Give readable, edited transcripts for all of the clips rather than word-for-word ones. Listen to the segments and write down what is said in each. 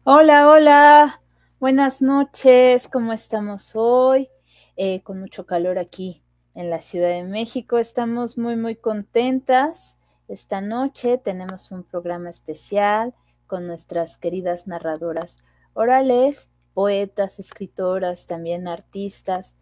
Hola, hola, buenas noches, ¿cómo estamos hoy? Con mucho calor aquí en la Ciudad de México, estamos muy contentas. Esta noche tenemos un programa especial con nuestras queridas narradoras orales, poetas, escritoras, también artistas,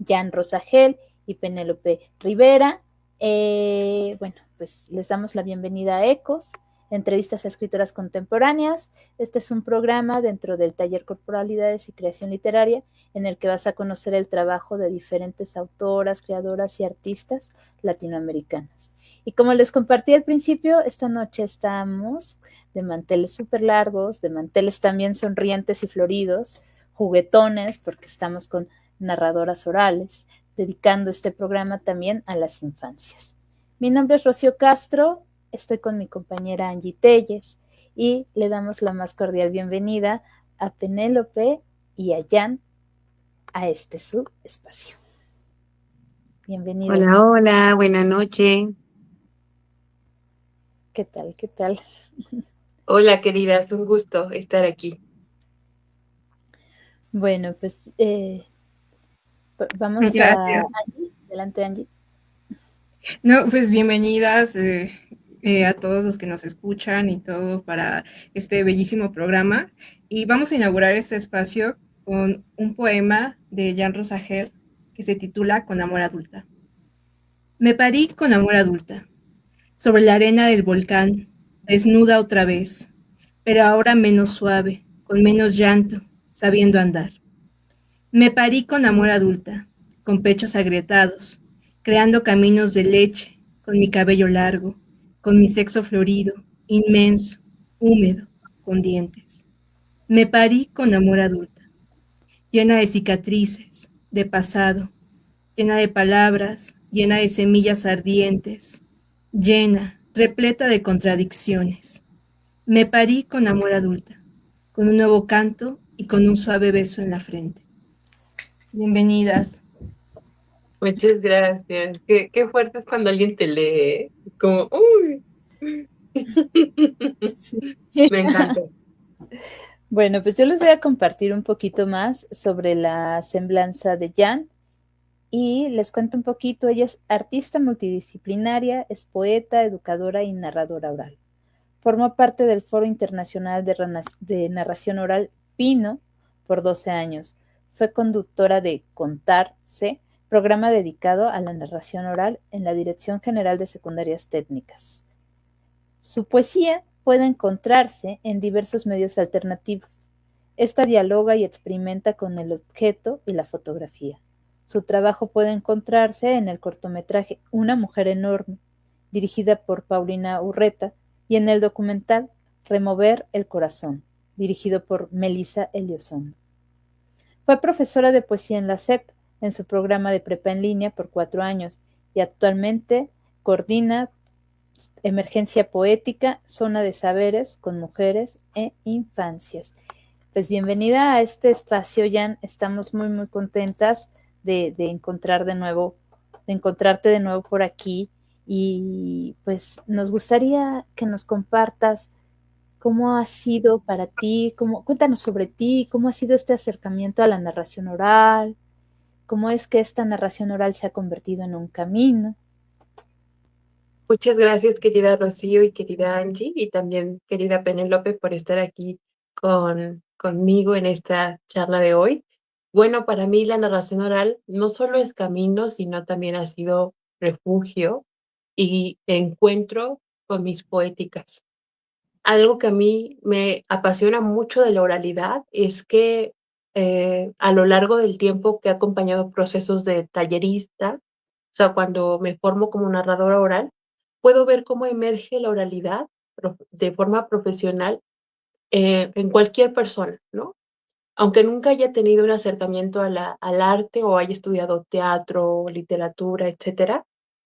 Jan Rosagel y Penélope Rivera. Bueno, pues les damos la bienvenida a Ecos, entrevistas a escritoras contemporáneas. Este es un programa dentro del taller Corporalidades y Creación Literaria en el que vas a conocer el trabajo de diferentes autoras, creadoras y artistas latinoamericanas. Y como les compartí al principio, esta noche estamos de manteles súper largos, de manteles también sonrientes y floridos, juguetones, porque estamos con narradoras orales, dedicando este programa también a las infancias. Mi nombre es Rocío Castro, estoy con mi compañera Angie Telles y le damos la más cordial bienvenida a Penélope y a Jan a este su espacio. Bienvenidas. Hola, hola, buena noche. ¿Qué tal? ¿Qué tal? Hola, querida, es un gusto estar aquí. Bueno, pues vamos a Gracias. Angie. Adelante, Angie. No, pues bienvenidas a todos los que nos escuchan y todo para este bellísimo programa. Y vamos a inaugurar este espacio con un poema de Jan Rosagel que se titula Con amor adulta. Me parí con amor adulta, sobre la arena del volcán, desnuda otra vez, pero ahora menos suave, con menos llanto, sabiendo andar. Me parí con amor adulta, con pechos agrietados, creando caminos de leche, con mi cabello largo, con mi sexo florido, inmenso, húmedo, con dientes. Me parí con amor adulta, llena de cicatrices, de pasado, llena de palabras, llena de semillas ardientes, llena, repleta de contradicciones. Me parí con amor adulta, con un nuevo canto y con un suave beso en la frente. Bienvenidas. Muchas gracias. Qué fuerte es cuando alguien te lee. Como, uy. Sí. Me encanta. Bueno, pues yo les voy a compartir un poquito más sobre la semblanza de Jan y les cuento un poquito. Ella es artista multidisciplinaria, es poeta, educadora y narradora oral. Formó parte del Foro Internacional de Narración Oral PINO por 12 años. Fue conductora de Contarse, programa dedicado a la narración oral en la Dirección General de Secundarias Técnicas. Su poesía puede encontrarse en diversos medios alternativos. Esta dialoga y experimenta con el objeto y la fotografía. Su trabajo puede encontrarse en el cortometraje Una mujer enorme, dirigida por Paulina Urreta, y en el documental Remover el corazón, dirigido por Melissa Elizondo. Fue profesora de poesía en la SEP, en su programa de prepa en línea por 4 años, y actualmente coordina Emergencia Poética, Zona de Saberes con Mujeres e Infancias. Pues bienvenida a este espacio, Jan. Estamos muy contentas de encontrar de encontrarte de nuevo por aquí. Y pues nos gustaría que nos compartas cómo ha sido para ti, cuéntanos sobre ti, cómo ha sido este acercamiento a la narración oral, cómo es que esta narración oral se ha convertido en un camino. Muchas gracias, querida Rocío y querida Angie, y también querida Penélope, por estar aquí conmigo en esta charla de hoy. Bueno, para mí la narración oral no solo es camino, sino también ha sido refugio y encuentro con mis poéticas. Algo que a mí me apasiona mucho de la oralidad es que a lo largo del tiempo que he acompañado procesos de tallerista, o sea, cuando me formo como narradora oral, puedo ver cómo emerge la oralidad de forma profesional en cualquier persona, ¿no? Aunque nunca haya tenido un acercamiento al arte o haya estudiado teatro, literatura, etcétera,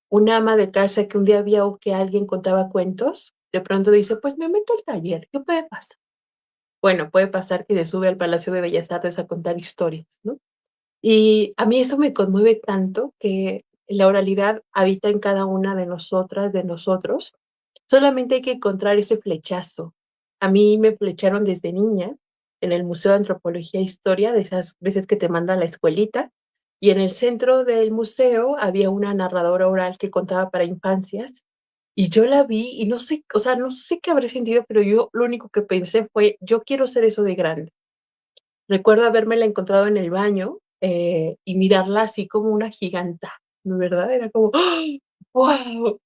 una ama de casa que un día vio que alguien contaba cuentos, de pronto dice, pues me meto al taller, ¿qué puede pasar? Bueno, puede pasar que se sube al Palacio de Bellas Artes a contar historias, ¿no? Y a mí eso me conmueve tanto que la oralidad habita en cada una de nosotras, de nosotros. Solamente hay que encontrar ese flechazo, A mí me flecharon desde niña en el Museo de Antropología e Historia, de esas veces que te mandan a la escuelita, y en el centro del museo había una narradora oral que contaba para infancias, y yo la vi y no sé, o sea, no sé qué habré sentido, pero yo lo único que pensé fue, yo quiero ser eso de grande. Recuerdo habérmela encontrado en el baño y mirarla así como una giganta, ¿verdad? Era como, ¡wow!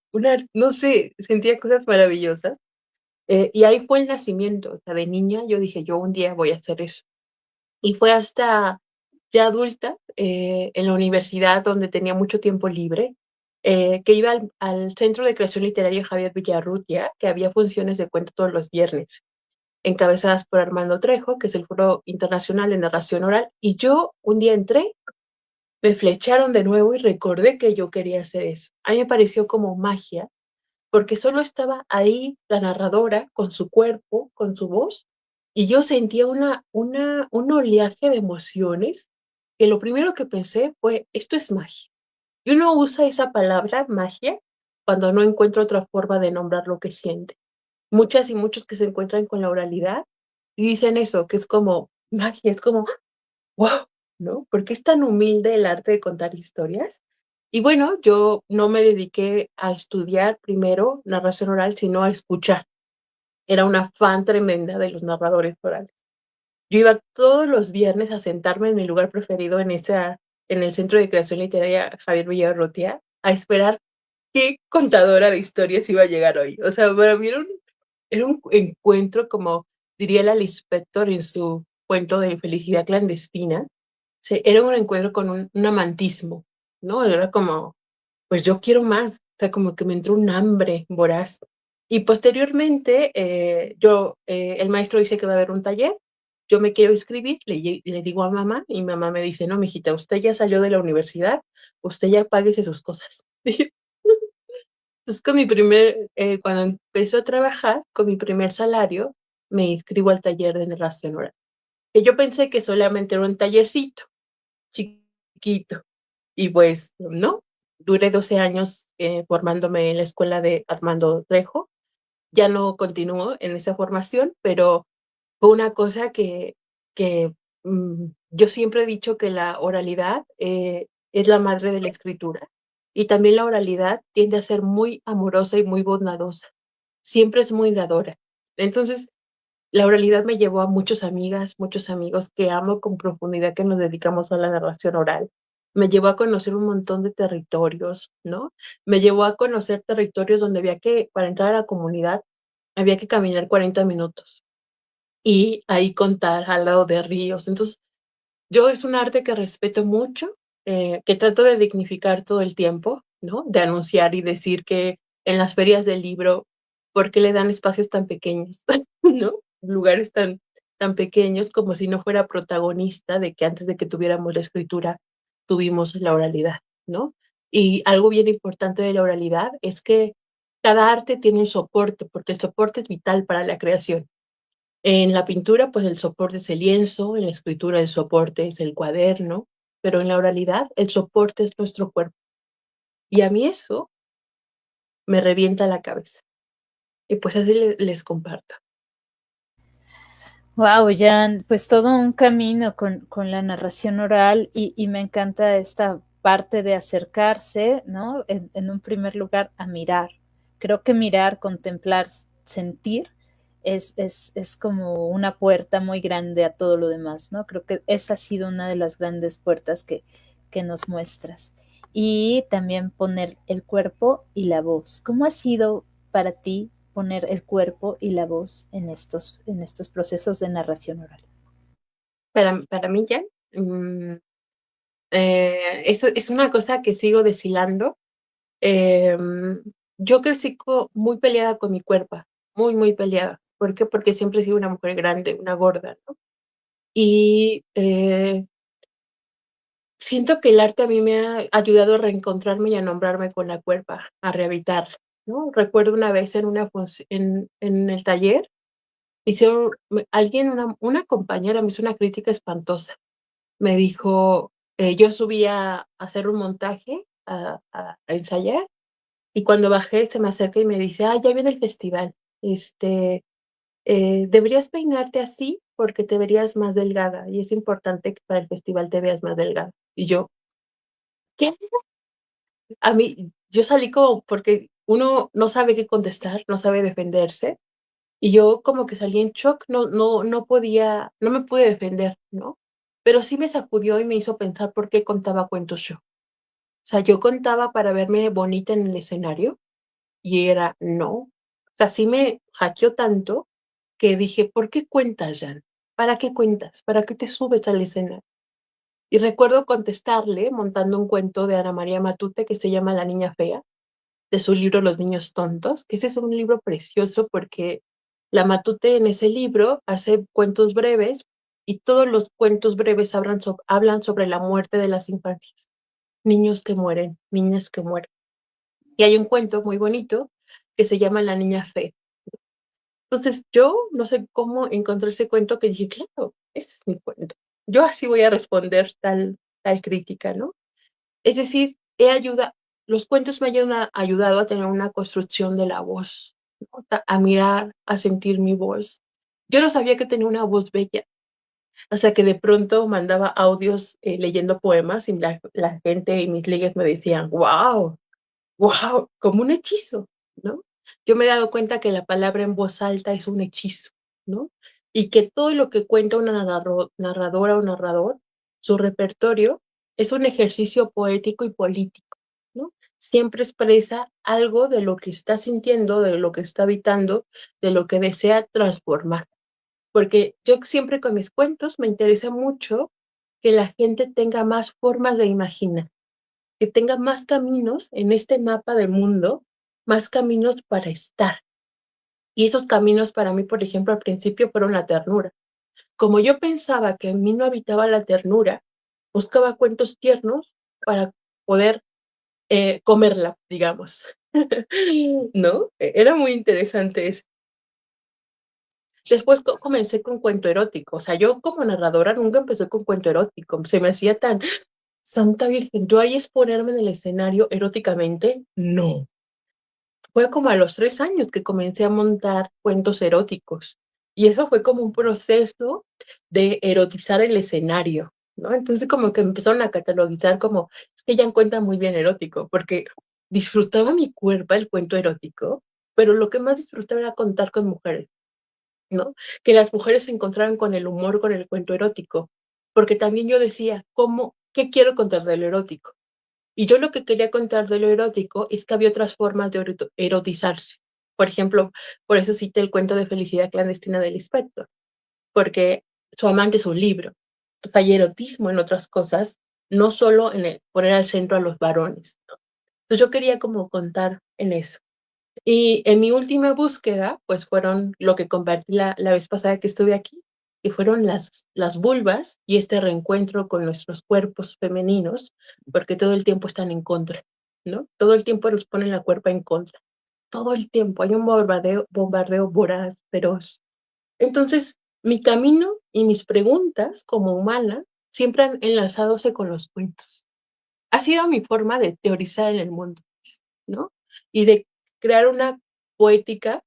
No sé, sentía cosas maravillosas. Y ahí fue el nacimiento, o sea, de niña yo dije, yo un día voy a hacer eso. Y fue hasta ya adulta, en la universidad, donde tenía mucho tiempo libre, que iba al Centro de Creación Literaria Javier Villarrutia, que había funciones de cuento todos los viernes, encabezadas por Armando Trejo, que es el Foro Internacional de Narración Oral, y yo un día entré, me flecharon de nuevo y recordé que yo quería hacer eso. A mí me pareció como magia, porque solo estaba ahí la narradora con su cuerpo, con su voz, y yo sentía un oleaje de emociones que lo primero que pensé fue, esto es magia. Y uno usa esa palabra, magia, cuando no encuentra otra forma de nombrar lo que siente. Muchas y muchos que se encuentran con la oralidad y dicen eso, que es como magia, es como, wow, ¿no? Porque es tan humilde el arte de contar historias. Y bueno, yo no me dediqué a estudiar primero narración oral, sino a escuchar. Era una fan tremenda de los narradores orales. Yo iba todos los viernes a sentarme en mi lugar preferido en el Centro de Creación Literaria Javier Villarrotia, a esperar qué contadora de historias iba a llegar hoy. O sea, para mí era un encuentro, como diría la Lispector en su cuento de Felicidad Clandestina. Sí, era un encuentro con un amantismo, ¿no? Era como, pues yo quiero más, o sea, como que me entró un hambre voraz. Y posteriormente, el maestro dice que va a haber un taller, yo me quiero inscribir, le digo a mamá, y mamá me dice, no, mijita, usted ya salió de la universidad, usted ya páguese sus cosas. Entonces, cuando empezó a trabajar, con mi primer salario, me inscribo al taller de narración oral. Que yo pensé que solamente era un tallercito, chiquito. Y pues no, duré 12 años formándome en la escuela de Armando Trejo. Ya no continúo en esa formación, pero fue una cosa que yo siempre he dicho que la oralidad es la madre de la escritura. Y también la oralidad tiende a ser muy amorosa y muy bondadosa. Siempre es muy dadora. Entonces, la oralidad me llevó a muchas amigas, muchos amigos que amo con profundidad, que nos dedicamos a la narración oral. Me llevó a conocer un montón de territorios, ¿no? Me llevó a conocer territorios donde para entrar a la comunidad, había que caminar 40 minutos y ahí contar al lado de ríos. Entonces, yo es un arte que respeto mucho, que trato de dignificar todo el tiempo, ¿no? De anunciar y decir que en las ferias del libro, ¿por qué le dan espacios tan pequeños, ¿no? Lugares tan pequeños como si no fuera protagonista de que antes de que tuviéramos la escritura, tuvimos la oralidad, ¿no? Y algo bien importante de la oralidad es que cada arte tiene un soporte, porque el soporte es vital para la creación. En la pintura, pues el soporte es el lienzo, en la escritura el soporte es el cuaderno, pero en la oralidad el soporte es nuestro cuerpo. Y a mí eso me revienta la cabeza. Y pues así les comparto. Wow, Jan, pues todo un camino con la narración oral y me encanta esta parte de acercarse, ¿no? En un primer lugar a mirar. Creo que mirar, contemplar, sentir es como una puerta muy grande a todo lo demás, ¿no? Creo que esa ha sido una de las grandes puertas que nos muestras. Y también poner el cuerpo y la voz. ¿Cómo ha sido para ti poner el cuerpo y la voz en estos procesos de narración oral? Para mí ya, eso es una cosa que sigo deshilando. Yo crecí muy peleada con mi cuerpo, muy, muy peleada. ¿Por qué? Porque siempre he sido una mujer grande, una gorda, ¿no? Y siento que el arte a mí me ha ayudado a reencontrarme y a nombrarme con la cuerpa, a rehabilitarla, ¿no? Recuerdo una vez en el taller, una compañera me hizo una crítica espantosa. Me dijo, yo subía a hacer un montaje, a ensayar, y cuando bajé se me acerca y me dice, ah, ya viene el festival, deberías peinarte así porque te verías más delgada y es importante que para el festival te veas más delgada. Y yo, ¿qué? A mí, yo salí como porque uno no sabe qué contestar, no sabe defenderse. Y yo como que salí en shock, no podía, no me pude defender, ¿no? Pero sí me sacudió y me hizo pensar por qué contaba cuentos yo. O sea, yo contaba para verme bonita en el escenario y era no. O sea, sí me hackeó tanto que dije, ¿por qué cuentas, Jan? ¿Para qué cuentas? ¿Para qué te subes al escenario? Y recuerdo contestarle montando un cuento de Ana María Matute que se llama La Niña Fea, de su libro Los Niños Tontos, que ese es un libro precioso porque la Matute en ese libro hace cuentos breves y todos los cuentos breves hablan sobre la muerte de las infancias. Niños que mueren, niñas que mueren. Y hay un cuento muy bonito que se llama La Niña Fea. Entonces yo no sé cómo encontré ese cuento que dije, claro, ese es mi cuento. Yo así voy a responder tal crítica, ¿no? Es decir, los cuentos me han ayudado a tener una construcción de la voz, ¿no? A mirar, a sentir mi voz. Yo no sabía que tenía una voz bella, hasta que de pronto mandaba audios leyendo poemas y la gente y mis ligues me decían, wow, wow, como un hechizo, ¿no? Yo me he dado cuenta que la palabra en voz alta es un hechizo, ¿no? Y que todo lo que cuenta una narradora o narrador, su repertorio, es un ejercicio poético y político, ¿no? Siempre expresa algo de lo que está sintiendo, de lo que está habitando, de lo que desea transformar. Porque yo siempre con mis cuentos me interesa mucho que la gente tenga más formas de imaginar, que tenga más caminos en este mapa del mundo, más caminos para estar. Y esos caminos para mí, por ejemplo, al principio fueron la ternura. Como yo pensaba que en mí no habitaba la ternura, buscaba cuentos tiernos para poder comerla, digamos. ¿No? Era muy interesante eso. Después comencé con cuento erótico. O sea, yo como narradora nunca empecé con cuento erótico. Se me hacía tan, Santa Virgen, ¿yo ahí exponerme en el escenario eróticamente? No. Fue como a los 3 años que comencé a montar cuentos eróticos. Y eso fue como un proceso de erotizar el escenario, ¿no? Entonces como que empezaron a catalogizar como, es que ella cuenta muy bien erótico, porque disfrutaba mi cuerpo el cuento erótico, pero lo que más disfrutaba era contar con mujeres, ¿no? Que las mujeres se encontraran con el humor, con el cuento erótico, porque también yo decía, ¿qué quiero contar del erótico? Y yo lo que quería contar de lo erótico es que había otras formas de erotizarse. Por ejemplo, por eso cité el cuento de Felicidad Clandestina del Inspector, porque su amante es un libro. Entonces hay erotismo en otras cosas, no solo en poner al centro a los varones, ¿no? Entonces yo quería como contar en eso. Y en mi última búsqueda, pues fueron lo que compartí la vez pasada que estuve aquí, que fueron las vulvas y este reencuentro con nuestros cuerpos femeninos, porque todo el tiempo están en contra, ¿no? Todo el tiempo nos ponen la cuerpa en contra. Todo el tiempo hay un bombardeo voraz, feroz. Entonces, mi camino y mis preguntas como humana siempre han enlazadose con los cuentos. Ha sido mi forma de teorizar en el mundo, ¿no? Y de crear una poética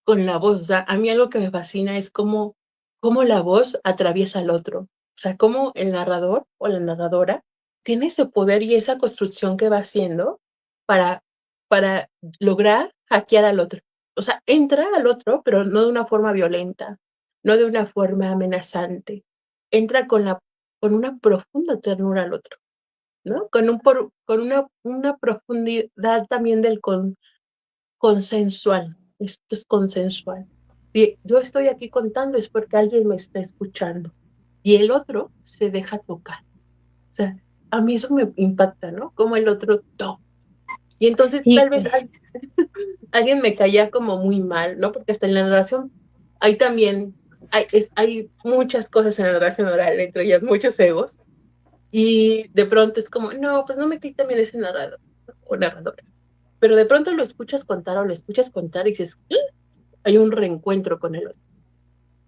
con la voz. O sea, a mí algo que me fascina es cómo la voz atraviesa al otro. O sea, cómo el narrador o la narradora tiene ese poder y esa construcción que va haciendo para, para lograr hackear al otro. O sea, entra al otro, pero no de una forma violenta, no de una forma amenazante. Entra con una profunda ternura al otro, ¿no? Con una profundidad también consensual. Esto es consensual. Si yo estoy aquí contando es porque alguien me está escuchando y el otro se deja tocar. O sea, a mí eso me impacta, ¿no? Como el otro toca. Y entonces Y tal vez alguien me caía como muy mal, ¿no? Porque hasta en la narración hay también, hay muchas cosas en la narración oral, entre ellas muchos egos, y de pronto es como, no, pues no me cae también ese narrador, ¿no? O narradora. Pero de pronto lo escuchas contar o lo escuchas contar y dices, hay un reencuentro con el otro.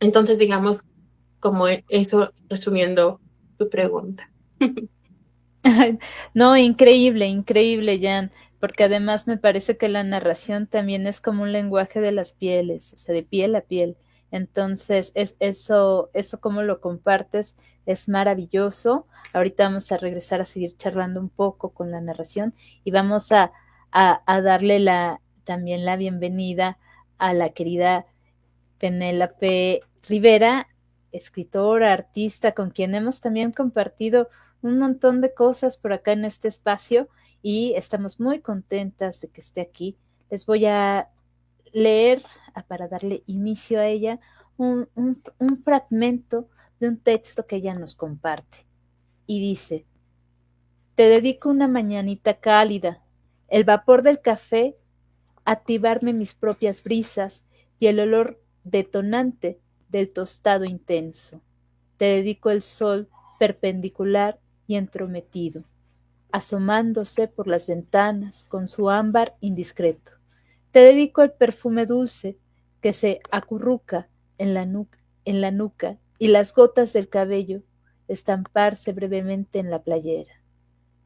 Entonces, digamos, como eso, resumiendo tu pregunta. no, increíble, increíble, Jan, porque además me parece que la narración también es como un lenguaje de las pieles, o sea, de piel a piel. Entonces, eso como lo compartes es maravilloso. Ahorita vamos a regresar a seguir charlando un poco con la narración y vamos a darle también la bienvenida a la querida Penélope Rivera, escritora, artista, con quien hemos también compartido un montón de cosas por acá en este espacio y estamos muy contentas de que esté aquí. Les voy a leer, para darle inicio a ella, un fragmento de un texto que ella nos comparte. Y dice: te dedico una mañanita cálida, el vapor del café, activarme mis propias brisas y el olor detonante del tostado intenso. Te dedico el sol perpendicular y entrometido, asomándose por las ventanas con su ámbar indiscreto. Te dedico el perfume dulce que se acurruca en la nuca y las gotas del cabello estamparse brevemente en la playera.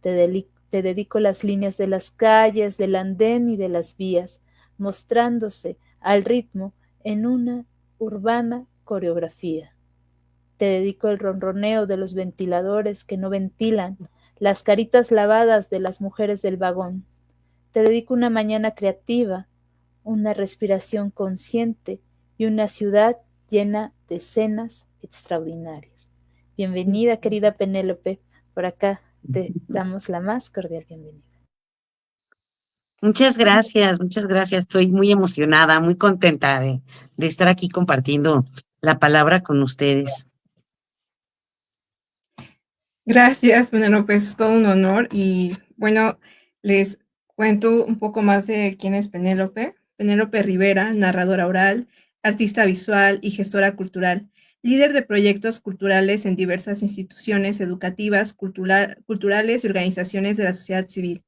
Te dedico las líneas de las calles, del andén y de las vías, mostrándose al ritmo en una urbana coreografía. Te dedico el ronroneo de los ventiladores que no ventilan, las caritas lavadas de las mujeres del vagón. Te dedico una mañana creativa, una respiración consciente y una ciudad llena de escenas extraordinarias. Bienvenida, querida Penélope, por acá te damos la más cordial bienvenida. Muchas gracias, muchas gracias. Estoy muy emocionada, muy contenta de estar aquí compartiendo la palabra con ustedes. Gracias, bueno, pues es todo un honor y bueno, les cuento un poco más de quién es Penélope. Penélope Rivera, narradora oral, artista visual y gestora cultural, líder de proyectos culturales en diversas instituciones educativas, culturales y organizaciones de la sociedad civil.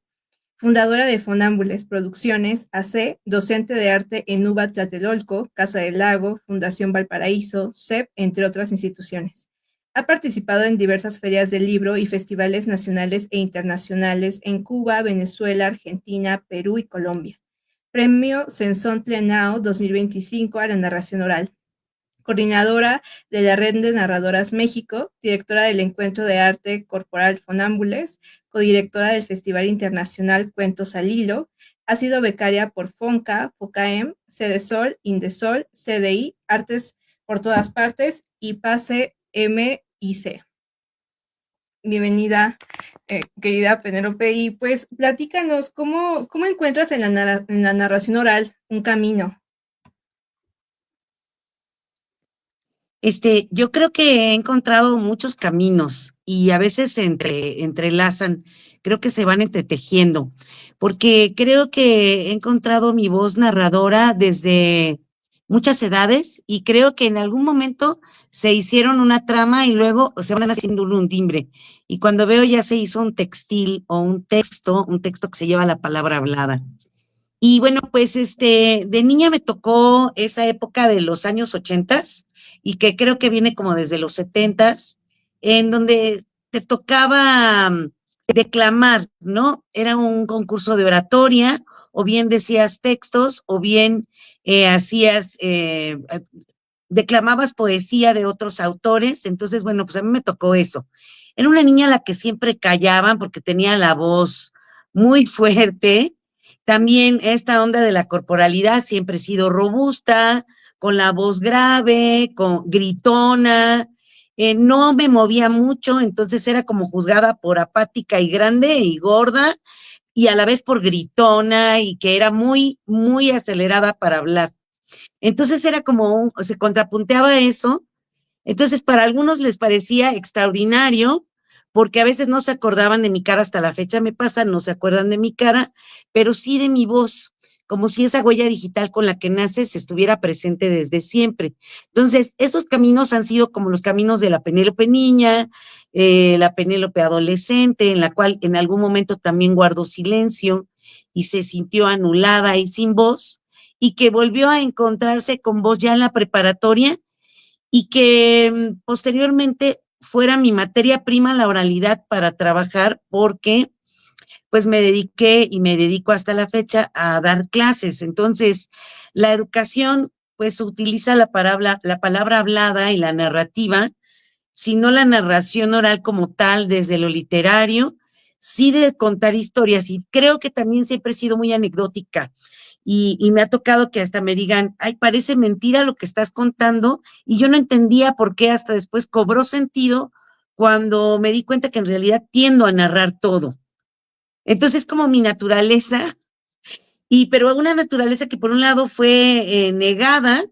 Fundadora de Fonámbules Producciones, AC, docente de arte en UBA Tlatelolco, Casa del Lago, Fundación Valparaíso, CEP, entre otras instituciones. Ha participado en diversas ferias del libro y festivales nacionales e internacionales en Cuba, Venezuela, Argentina, Perú y Colombia. Premio Sensontle Now 2025 a la narración oral. Coordinadora de la Red de Narradoras México, directora del Encuentro de Arte Corporal Fonámbules, codirectora del Festival Internacional Cuentos al Hilo, ha sido becaria por FONCA, FOCAEM, CEDESOL, INDESOL, CDI, Artes por Todas Partes y PASE MIC. Bienvenida, querida Penélope, y pues platícanos, ¿cómo encuentras en la narración oral un camino? Yo creo que he encontrado muchos caminos y a veces se entrelazan, creo que se van entretejiendo, porque creo que he encontrado mi voz narradora desde muchas edades y creo que en algún momento se hicieron una trama y luego se van haciendo un timbre. Y cuando veo ya se hizo un textil o un texto que se lleva la palabra hablada. Y bueno, pues de niña me tocó esa época de los años 80 y que creo que viene como desde los 70, en donde te tocaba declamar, ¿no? Era un concurso de oratoria, o bien decías textos, o bien declamabas poesía de otros autores. Entonces, bueno, pues a mí me tocó eso. Era una niña a la que siempre callaban porque tenía la voz muy fuerte. También esta onda de la corporalidad, siempre he sido robusta, con la voz grave, con gritona, no me movía mucho, entonces era como juzgada por apática y grande y gorda, y a la vez por gritona, y que era muy, muy acelerada para hablar. Entonces era como se contrapunteaba eso. Entonces, para algunos les parecía extraordinario, porque a veces no se acordaban de mi cara, hasta la fecha me pasa, no se acuerdan de mi cara, pero sí de mi voz, como si esa huella digital con la que naces estuviera presente desde siempre. Entonces, esos caminos han sido como los caminos de la Penélope niña, la Penélope adolescente, en la cual en algún momento también guardó silencio y se sintió anulada y sin voz, y que volvió a encontrarse con voz ya en la preparatoria, y que posteriormente fuera mi materia prima la oralidad para trabajar, porque pues me dediqué y me dedico hasta la fecha a dar clases. Entonces, la educación pues utiliza la palabra hablada y la narrativa, sino la narración oral como tal, desde lo literario, sí de contar historias, y creo que también siempre he sido muy anecdótica, y me ha tocado que hasta me digan, ay, parece mentira lo que estás contando, y yo no entendía por qué hasta después cobró sentido cuando me di cuenta que en realidad tiendo a narrar todo. Entonces, como mi naturaleza, pero una naturaleza que por un lado fue negada,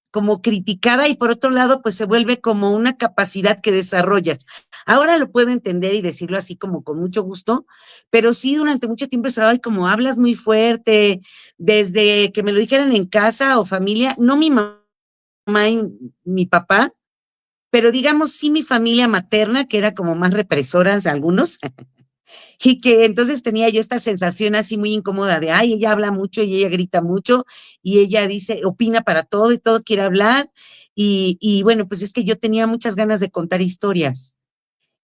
como criticada, y por otro lado, pues se vuelve como una capacidad que desarrollas. Ahora lo puedo entender y decirlo así como con mucho gusto, pero sí durante mucho tiempo estaba, ay, como hablas muy fuerte, desde que me lo dijeran en casa o familia, no mi mamá y mi papá, pero digamos sí mi familia materna, que era como más represoras algunos, y que entonces tenía yo esta sensación así muy incómoda de, ay, ella habla mucho y ella grita mucho y ella dice, opina para todo y todo quiere hablar. Y bueno, pues es que yo tenía muchas ganas de contar historias.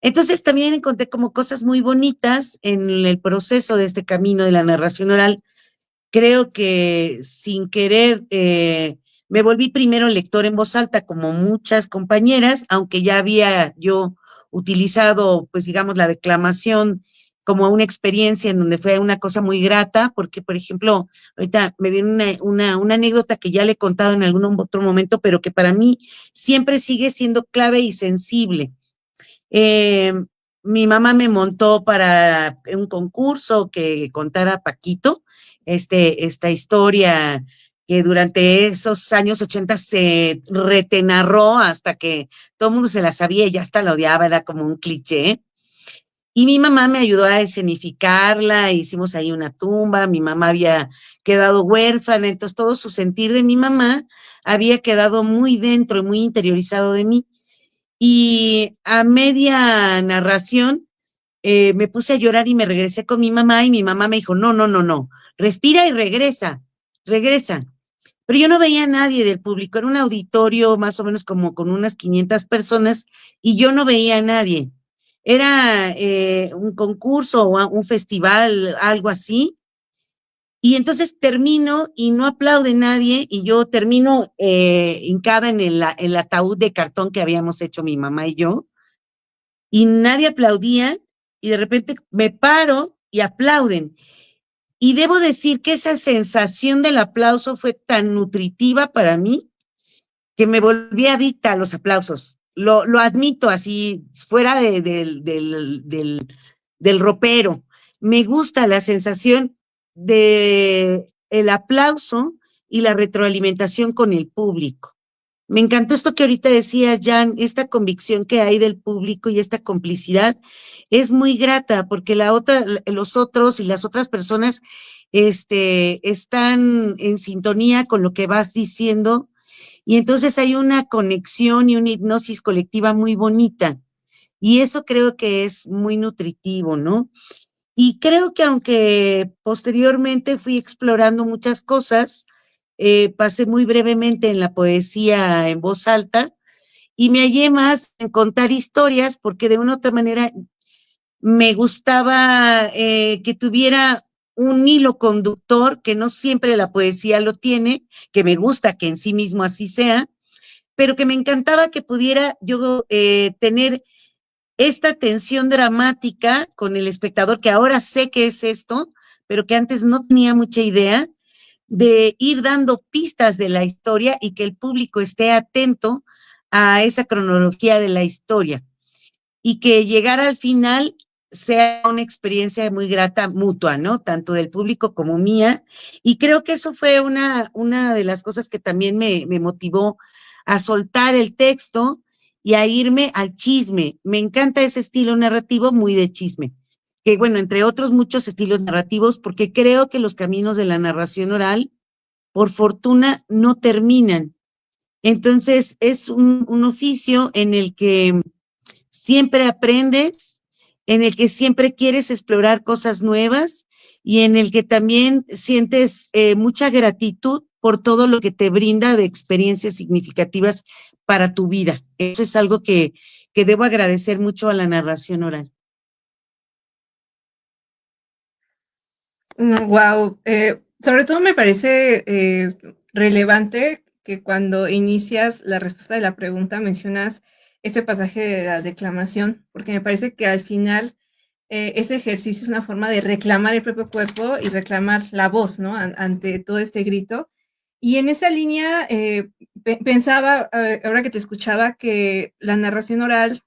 Entonces también encontré como cosas muy bonitas en el proceso de este camino de la narración oral. Creo que sin querer me volví primero lector en voz alta como muchas compañeras, aunque ya había yo utilizado, pues digamos, la declamación como una experiencia en donde fue una cosa muy grata, porque, por ejemplo, ahorita me viene una anécdota que ya le he contado en algún otro momento, pero que para mí siempre sigue siendo clave y sensible. Eh, Mi mamá me montó para un concurso que contara Paquito, esta historia que durante esos años 80 se retenarró hasta que todo el mundo se la sabía y ya hasta la odiaba, era como un cliché. Y mi mamá me ayudó a escenificarla, hicimos ahí una tumba, mi mamá había quedado huérfana, entonces todo su sentir de mi mamá había quedado muy dentro y muy interiorizado de mí. Y a media narración me puse a llorar y me regresé con mi mamá y mi mamá me dijo, no, no, no, no, respira y regresa, regresa. Pero yo no veía a nadie del público, era un auditorio más o menos como con unas 500 personas y yo no veía a nadie. Era un concurso o un festival, algo así, y entonces termino y no aplaude nadie y yo termino hincada en el ataúd de cartón que habíamos hecho mi mamá y yo, y nadie aplaudía, y de repente me paro y aplauden. Y debo decir que esa sensación del aplauso fue tan nutritiva para mí que me volví adicta a los aplausos. Lo admito así, fuera del ropero. Me gusta la sensación de el aplauso y la retroalimentación con el público. Me encantó esto que ahorita decías, Jan, esta convicción que hay del público y esta complicidad es muy grata porque los otros y las otras personas están en sintonía con lo que vas diciendo y entonces hay una conexión y una hipnosis colectiva muy bonita y eso creo que es muy nutritivo, ¿no? Y creo que aunque posteriormente fui explorando muchas cosas, pasé muy brevemente en la poesía en voz alta y me hallé más en contar historias porque de una u otra manera me gustaba que tuviera un hilo conductor, que no siempre la poesía lo tiene, que me gusta que en sí mismo así sea, pero que me encantaba que pudiera yo tener esta tensión dramática con el espectador, que ahora sé que es esto, pero que antes no tenía mucha idea, de ir dando pistas de la historia y que el público esté atento a esa cronología de la historia y que llegar al final sea una experiencia muy grata mutua, ¿no? Tanto del público como mía. Y creo que eso fue una de las cosas que también me motivó a soltar el texto y a irme al chisme. Me encanta ese estilo narrativo muy de chisme. Que bueno, entre otros muchos estilos narrativos, porque creo que los caminos de la narración oral, por fortuna, no terminan. Entonces, es un oficio en el que siempre aprendes, en el que siempre quieres explorar cosas nuevas y en el que también sientes mucha gratitud por todo lo que te brinda de experiencias significativas para tu vida. Eso es algo que debo agradecer mucho a la narración oral. Wow, sobre todo me parece relevante que cuando inicias la respuesta de la pregunta mencionas este pasaje de la declamación, porque me parece que al final ese ejercicio es una forma de reclamar el propio cuerpo y reclamar la voz, ¿no? Ante todo este grito. Y en esa línea pensaba, ahora que te escuchaba, que la narración oral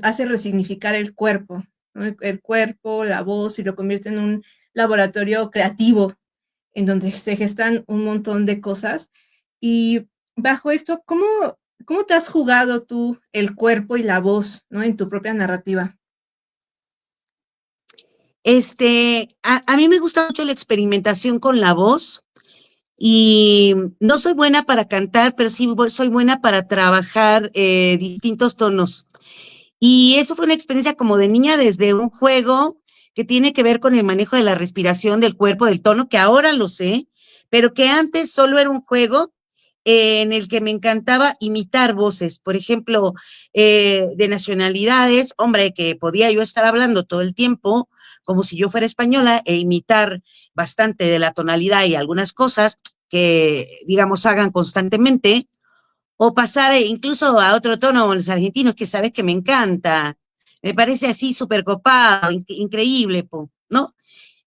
hace resignificar el cuerpo, ¿no? El cuerpo, la voz, y lo convierte en un laboratorio creativo en donde se gestan un montón de cosas. Y bajo esto, ¿cómo te has jugado tú el cuerpo y la voz, ¿no? En tu propia narrativa? A mí me gusta mucho la experimentación con la voz y no soy buena para cantar, pero sí soy buena para trabajar distintos tonos. Y eso fue una experiencia como de niña desde un juego que tiene que ver con el manejo de la respiración, del cuerpo, del tono, que ahora lo sé, pero que antes solo era un juego en el que me encantaba imitar voces, por ejemplo, de nacionalidades, hombre, que podía yo estar hablando todo el tiempo como si yo fuera española e imitar bastante de la tonalidad y algunas cosas que, digamos, hagan constantemente, o pasar incluso a otro tono como los argentinos, que sabes que me encanta. Me parece así súper copado, increíble, ¿no?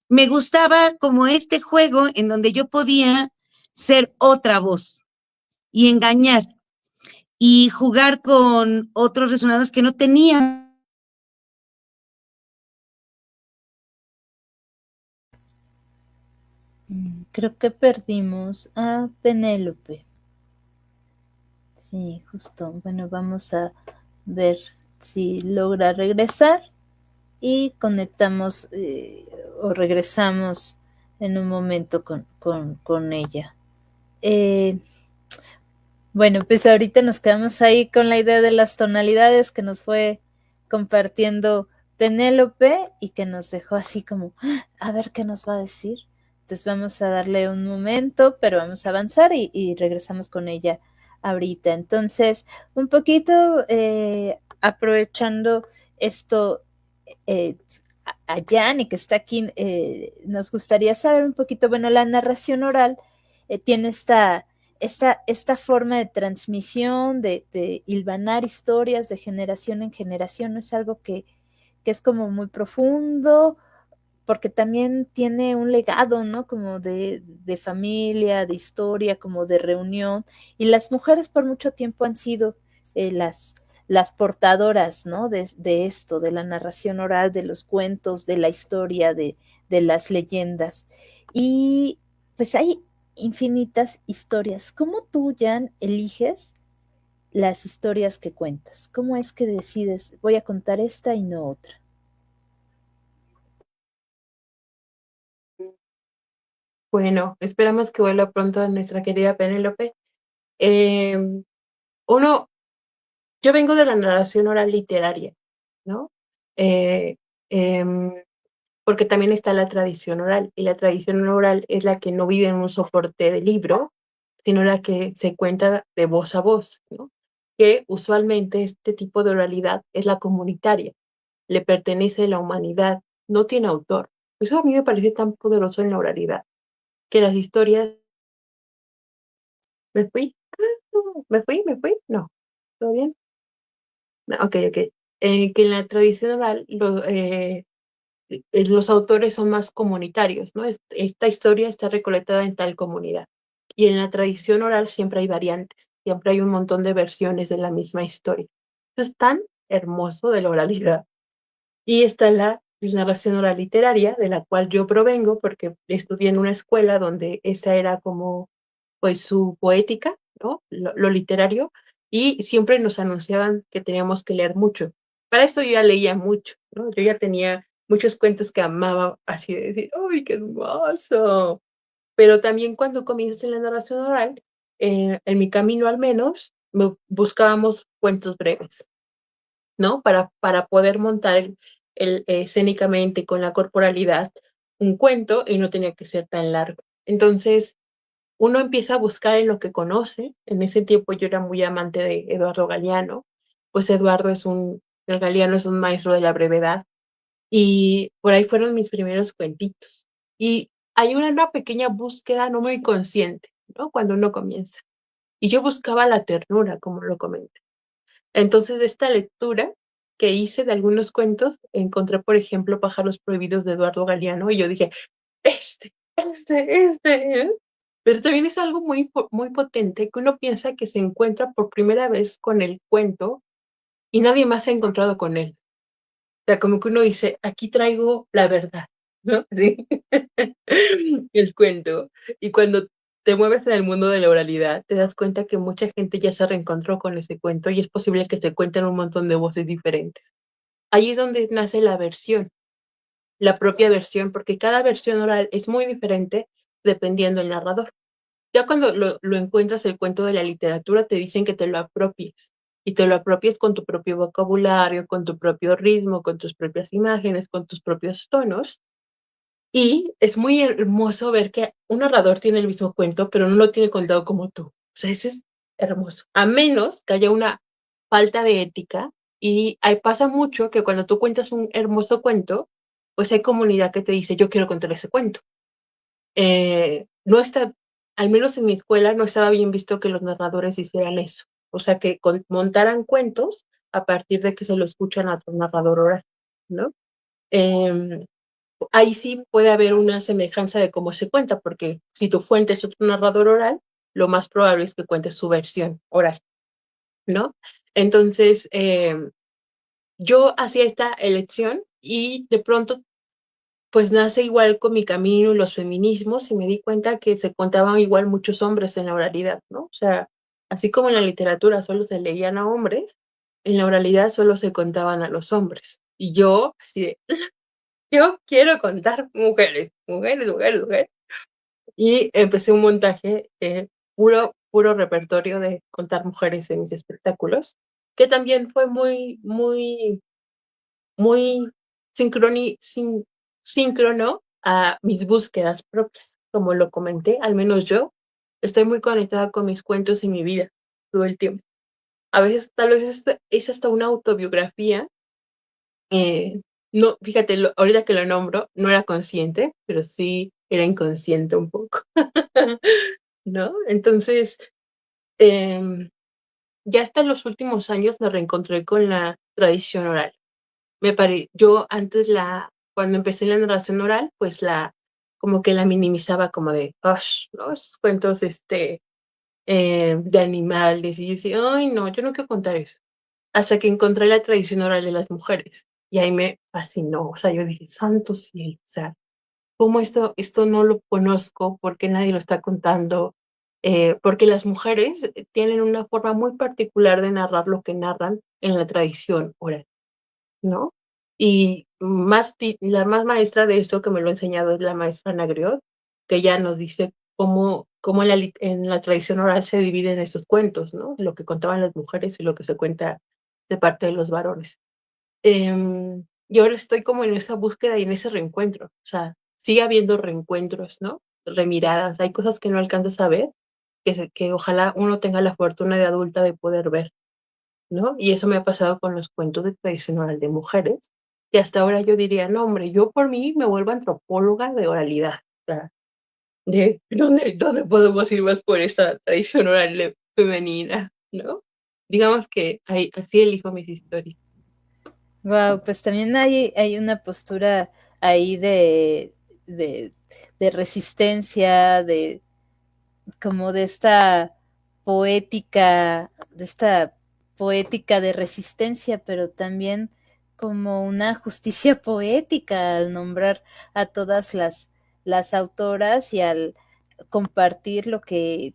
Me gustaba como este juego en donde yo podía ser otra voz y engañar y jugar con otros resonadores que no tenían. Creo que perdimos a Penélope. Sí, justo. Bueno, vamos a ver si logra regresar y conectamos o regresamos en un momento con ella. Bueno, pues ahorita nos quedamos ahí con la idea de las tonalidades que nos fue compartiendo Penélope y que nos dejó así como, a ver qué nos va a decir. Entonces vamos a darle un momento, pero vamos a avanzar y regresamos con ella ahorita. Entonces, un poquito aprovechando esto a Jan y que está aquí, nos gustaría saber un poquito, bueno, la narración oral tiene esta forma de transmisión, de hilvanar historias de generación en generación, no es algo que es como muy profundo, porque también tiene un legado, ¿no? Como de familia, de historia, como de reunión. Y las mujeres por mucho tiempo han sido las portadoras, ¿no? De esto, de la narración oral, de los cuentos, de la historia, de las leyendas. Y pues hay infinitas historias. ¿Cómo tú, Jan, eliges las historias que cuentas? ¿Cómo es que decides, voy a contar esta y no otra? Bueno, esperamos que vuelva pronto nuestra querida Penélope. Eh, uno, yo vengo de la narración oral literaria, ¿no? Eh, em, porque también está la tradición oral, y la tradición oral es la que no vive en un soporte de libro, sino la que se cuenta de voz a voz, ¿no? Que usualmente este tipo de oralidad es la comunitaria, le pertenece a la humanidad, no tiene autor. Eso a mí me parece tan poderoso en la oralidad, que las historias... ¿Me fui? ¿Me fui? No. ¿Todo bien? No, ok, ok. Que en la tradición oral los autores son más comunitarios, ¿no? Esta historia está recolectada en tal comunidad. Y en la tradición oral siempre hay variantes, siempre hay un montón de versiones de la misma historia. Eso es tan hermoso de la oralidad. Y está la narración oral literaria, de la cual yo provengo, porque estudié en una escuela donde esa era como, pues, su poética, ¿no? Lo literario, y siempre nos anunciaban que teníamos que leer mucho. Para esto yo ya leía mucho, ¿no? Yo ya tenía muchos cuentos que amaba, así de decir, ¡ay, qué hermoso! Pero también cuando comienzas en la narración oral, en mi camino al menos, buscábamos cuentos breves, ¿no? Para poder montar escénicamente con la corporalidad un cuento y no tenía que ser tan largo. Entonces, uno empieza a buscar en lo que conoce. En ese tiempo yo era muy amante de Eduardo Galeano, pues el Galeano es un maestro de la brevedad, y por ahí fueron mis primeros cuentitos. Y hay una pequeña búsqueda no muy consciente, ¿no? Cuando uno comienza. y yo buscaba la ternura, como lo comenté. Entonces, de esta lectura que hice de algunos cuentos, encontré, por ejemplo, Pájaros prohibidos de Eduardo Galeano, y yo dije, este. Pero también es algo muy potente, que uno piensa que se encuentra por primera vez con el cuento y nadie más se ha encontrado con él. O sea, como que uno dice, aquí traigo la verdad, ¿no? Sí. El cuento. Y cuando te mueves en el mundo de la oralidad, te das cuenta que mucha gente ya se reencontró con ese cuento y es posible que se cuenten un montón de voces diferentes. Ahí es donde nace la versión, la propia versión, porque cada versión oral es muy diferente dependiendo del narrador. Ya cuando lo encuentras el cuento de la literatura, te dicen que te lo apropies. Y te lo apropies con tu propio vocabulario, con tu propio ritmo, con tus propias imágenes, con tus propios tonos. Y es muy hermoso ver que un narrador tiene el mismo cuento, pero no lo tiene contado como tú. O sea, eso es hermoso. A menos que haya una falta de ética. Y ahí pasa mucho que cuando tú cuentas un hermoso cuento, pues hay comunidad que te dice, yo quiero contar ese cuento. No está, al menos en mi escuela, no estaba bien visto que los narradores hicieran eso. O sea, que montaran cuentos a partir de que se lo escuchan a otro narrador oral, ¿no? Em, Ahí sí puede haber una semejanza de cómo se cuenta, porque si tu fuente es otro narrador oral, lo más probable es que cuentes su versión oral, ¿no? Entonces, yo hacía esta elección y de pronto pues nace igual con mi camino y los feminismos y me di cuenta que se contaban igual muchos hombres en la oralidad, ¿no? O sea, así como en la literatura solo se leían a hombres, en la oralidad solo se contaban a los hombres. Y yo, así de, yo quiero contar mujeres, mujeres, mujeres, mujeres. Y empecé un montaje puro repertorio de contar mujeres en mis espectáculos, que también fue muy síncrono a mis búsquedas propias. Como lo comenté, al menos yo estoy muy conectada con mis cuentos y mi vida todo el tiempo. A veces, tal vez es hasta una autobiografía. No, fíjate, ahorita que lo nombro, no era consciente, pero sí era inconsciente un poco, ¿no? Entonces, em, ya hasta en los últimos años me reencontré con la tradición oral. Yo antes cuando empecé la narración oral, pues como que la minimizaba como de, "Ush, ¿no? Esos cuentos, de animales", y yo decía, ay, no, yo no quiero contar eso. Hasta que encontré la tradición oral de las mujeres, y ahí me fascinó, o sea, yo dije, santo cielo, o sea, ¿cómo esto no lo conozco? ¿Por qué nadie lo está contando? Porque las mujeres tienen una forma muy particular de narrar lo que narran en la tradición oral, ¿no? Y la más maestra de esto que me lo ha enseñado es la maestra Nagriot, que ella nos dice cómo en la tradición oral se dividen estos cuentos, ¿no? Lo que contaban las mujeres y lo que se cuenta de parte de los varones. Y ahora estoy como en esa búsqueda y en ese reencuentro. O sea, sigue habiendo reencuentros, ¿no? Remiradas. Hay cosas que no alcanzas a ver, que ojalá uno tenga la fortuna de adulta de poder ver, ¿no? Y eso me ha pasado con los cuentos de tradición oral de mujeres, y hasta ahora yo diría, no, hombre, yo por mí me vuelvo antropóloga de oralidad. O sea, de dónde podemos ir más por esta tradición oral femenina, ¿no? Digamos que así elijo mis historias. Wow, pues también hay una postura ahí de, de resistencia, como de esta poética de resistencia, pero también como una justicia poética al nombrar a todas las autoras y al compartir lo que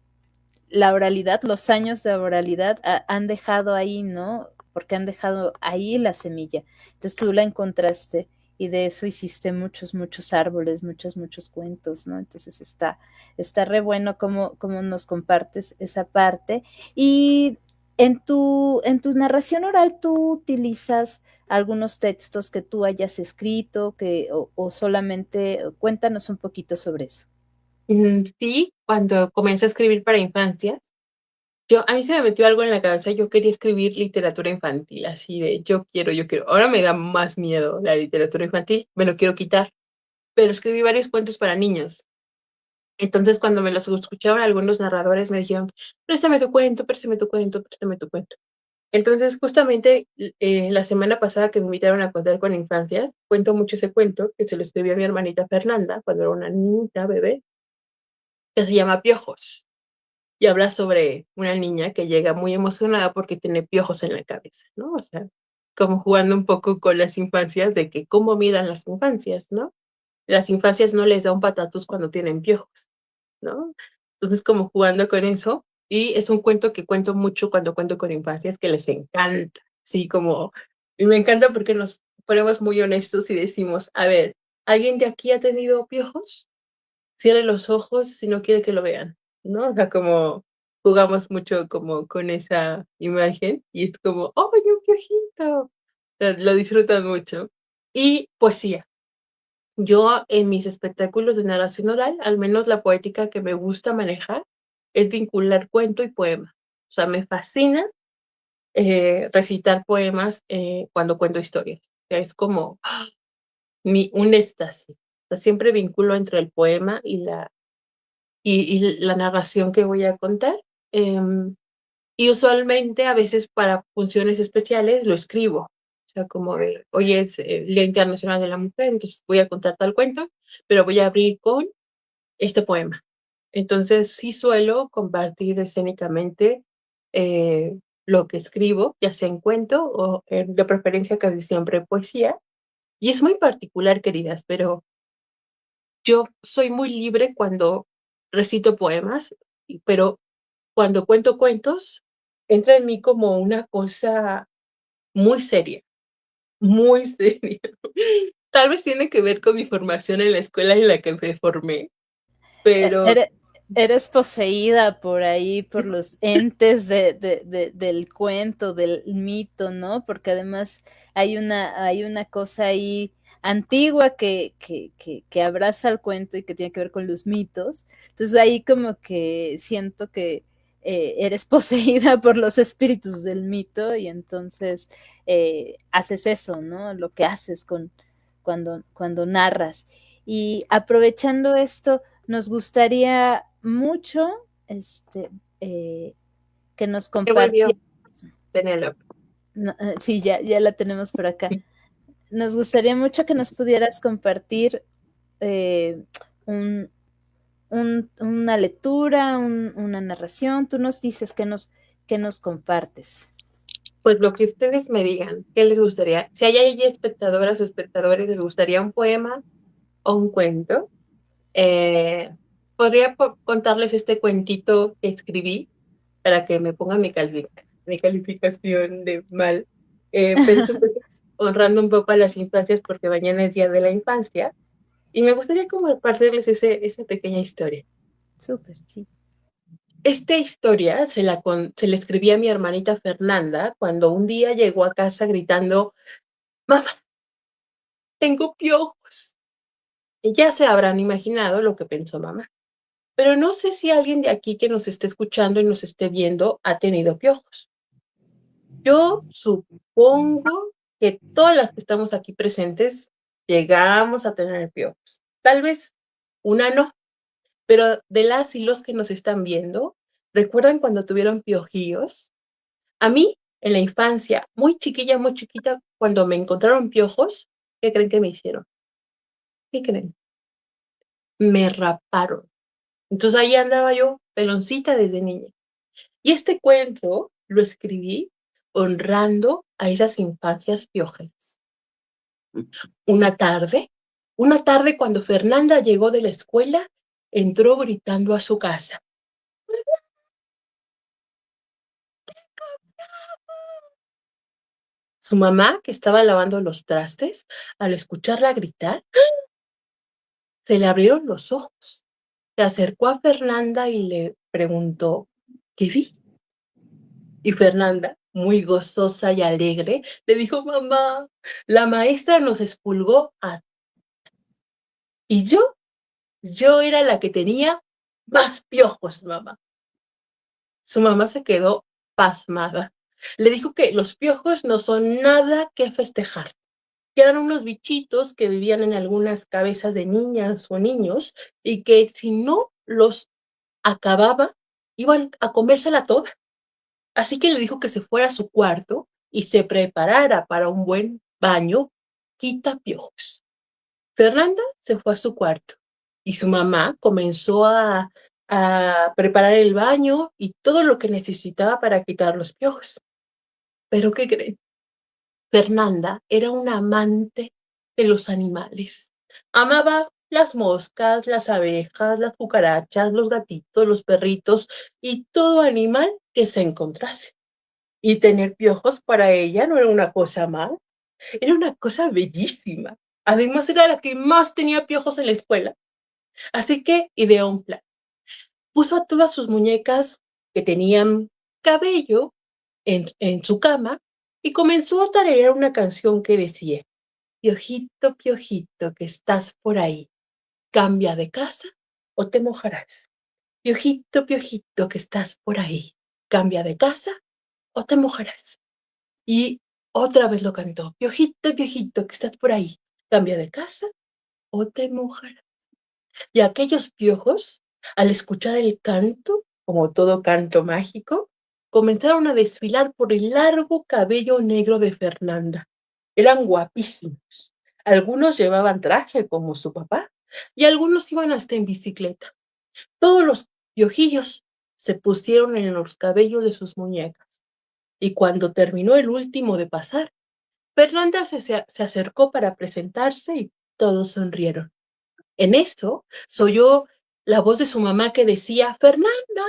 la oralidad, los años de oralidad han dejado ahí, ¿no? Porque han dejado ahí la semilla. Entonces tú la encontraste y de eso hiciste muchos, muchos árboles, muchos cuentos, ¿no? Entonces está re bueno cómo nos compartes esa parte. Y en tu narración oral, ¿tú utilizas algunos textos que tú hayas escrito o solamente cuéntanos un poquito sobre eso? Sí, cuando comencé a escribir para infancias, a mí se me metió algo en la cabeza, yo quería escribir literatura infantil, así de yo quiero. Ahora me da más miedo la literatura infantil, me lo quiero quitar, pero escribí varios cuentos para niños. Entonces, cuando me los escuchaban algunos narradores, me dijeron, préstame tu cuento, préstame tu cuento, préstame tu cuento. Entonces, justamente la semana pasada que me invitaron a contar con infancias, cuento mucho ese cuento que se lo escribió a mi hermanita Fernanda cuando era una niñita, bebé, que se llama Piojos. Y habla sobre una niña que llega muy emocionada porque tiene piojos en la cabeza, ¿no? O sea, como jugando un poco con las infancias de que cómo miran las infancias, ¿no? Las infancias no les da un patatús cuando tienen piojos, ¿no? Entonces, como jugando con eso, y es un cuento que cuento mucho cuando cuento con infancias que les encanta, sí, como, y me encanta porque nos ponemos muy honestos y decimos, a ver, ¿alguien de aquí ha tenido piojos? Cierre los ojos si no quiere que lo vean, ¿no? O sea, como jugamos mucho como con esa imagen y es como, ¡oh, un piojito! O sea, lo disfrutan mucho. Y poesía. Yo en mis espectáculos de narración oral, al menos la poética que me gusta manejar, es vincular cuento y poema. O sea, me fascina recitar poemas cuando cuento historias. O sea, es como un éxtasis. O sea, siempre vinculo entre el poema y la narración que voy a contar. Y usualmente, a veces para funciones especiales, lo escribo. O sea, como de, hoy es el Día Internacional de la Mujer, entonces voy a contar tal cuento, pero voy a abrir con este poema. Entonces, sí suelo compartir escénicamente lo que escribo, ya sea en cuento o de preferencia casi siempre poesía. Y es muy particular, queridas, pero yo soy muy libre cuando recito poemas, pero cuando cuento cuentos, entra en mí como una cosa muy seria, muy seria. Tal vez tiene que ver con mi formación en la escuela en la que me formé, pero Eres poseída por ahí, por los entes del cuento, del mito, ¿no? Porque además hay una cosa ahí antigua que abraza el cuento y que tiene que ver con los mitos. Entonces ahí como que siento que eres poseída por los espíritus del mito y entonces haces eso, ¿no? Lo que haces cuando narras. Y aprovechando esto, nos gustaría mucho eh, que nos ¿qué volvió compartieras. Penélope? No, sí, ya la tenemos por acá. Nos gustaría mucho que nos pudieras compartir eh, un, una lectura, una narración. Tú nos dices que nos compartes. Pues lo que ustedes me digan, ¿qué les gustaría? Si hay ahí espectadoras o espectadores, ¿les gustaría un poema o un cuento? Podría contarles este cuentito que escribí para que me pongan mi calificación de mal, pero es un poco honrando un poco a las infancias porque mañana es Día de la Infancia y me gustaría compartirles esa pequeña historia. Súper, sí. Esta historia se la escribí a mi hermanita Fernanda cuando un día llegó a casa gritando, mamá, tengo piojos. Y ya se habrán imaginado lo que pensó mamá. Pero no sé si alguien de aquí que nos esté escuchando y nos esté viendo ha tenido piojos. Yo supongo que todas las que estamos aquí presentes llegamos a tener piojos. Tal vez una no, pero de las y los que nos están viendo, ¿recuerdan cuando tuvieron piojillos? A mí, en la infancia, muy chiquita, cuando me encontraron piojos, ¿qué creen que me hicieron? ¿Qué creen? Me raparon. Entonces ahí andaba yo, peloncita desde niña. Y este cuento lo escribí honrando a esas infancias piojeras. Una tarde cuando Fernanda llegó de la escuela, entró gritando a su casa. Su mamá, que estaba lavando los trastes, al escucharla gritar, se le abrieron los ojos. Se acercó a Fernanda y le preguntó, ¿qué vi? Y Fernanda, muy gozosa y alegre, le dijo, mamá, la maestra nos expulgó a... Y yo era la que tenía más piojos, mamá. Su mamá se quedó pasmada. Le dijo que los piojos no son nada que festejar, que eran unos bichitos que vivían en algunas cabezas de niñas o niños y que si no los acababa, iban a comérsela toda. Así que le dijo que se fuera a su cuarto y se preparara para un buen baño quitapiojos. Fernanda se fue a su cuarto y su mamá comenzó a preparar el baño y todo lo que necesitaba para quitar los piojos. ¿Pero qué creen? Fernanda era una amante de los animales. Amaba las moscas, las abejas, las cucarachas, los gatitos, los perritos y todo animal que se encontrase. Y tener piojos para ella no era una cosa mal, era una cosa bellísima. Además era la que más tenía piojos en la escuela. Así que ideó un plan. Puso a todas sus muñecas que tenían cabello en su cama y comenzó a tararear una canción que decía: piojito, piojito, que estás por ahí, cambia de casa o te mojarás. Piojito, piojito, que estás por ahí, cambia de casa o te mojarás. Y otra vez lo cantó: piojito, piojito, que estás por ahí, cambia de casa o te mojarás. Y aquellos piojos, al escuchar el canto, como todo canto mágico, comenzaron a desfilar por el largo cabello negro de Fernanda. Eran guapísimos. Algunos llevaban traje como su papá y algunos iban hasta en bicicleta. Todos los piojillos se pusieron en los cabellos de sus muñecas. Y cuando terminó el último de pasar, Fernanda se acercó para presentarse y todos sonrieron. En eso se oyó la voz de su mamá que decía: Fernanda,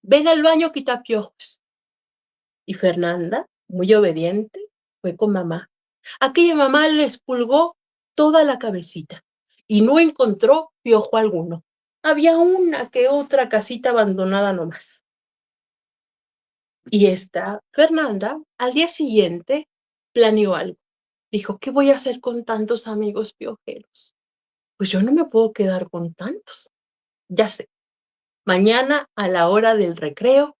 ven al baño, quita piojos. Y Fernanda, muy obediente, fue con mamá. Aquella mamá le expulgó toda la cabecita y no encontró piojo alguno. Había una que otra casita abandonada nomás. Y esta Fernanda, al día siguiente, planeó algo. Dijo: ¿qué voy a hacer con tantos amigos piojeros? Pues yo no me puedo quedar con tantos. Ya sé, mañana a la hora del recreo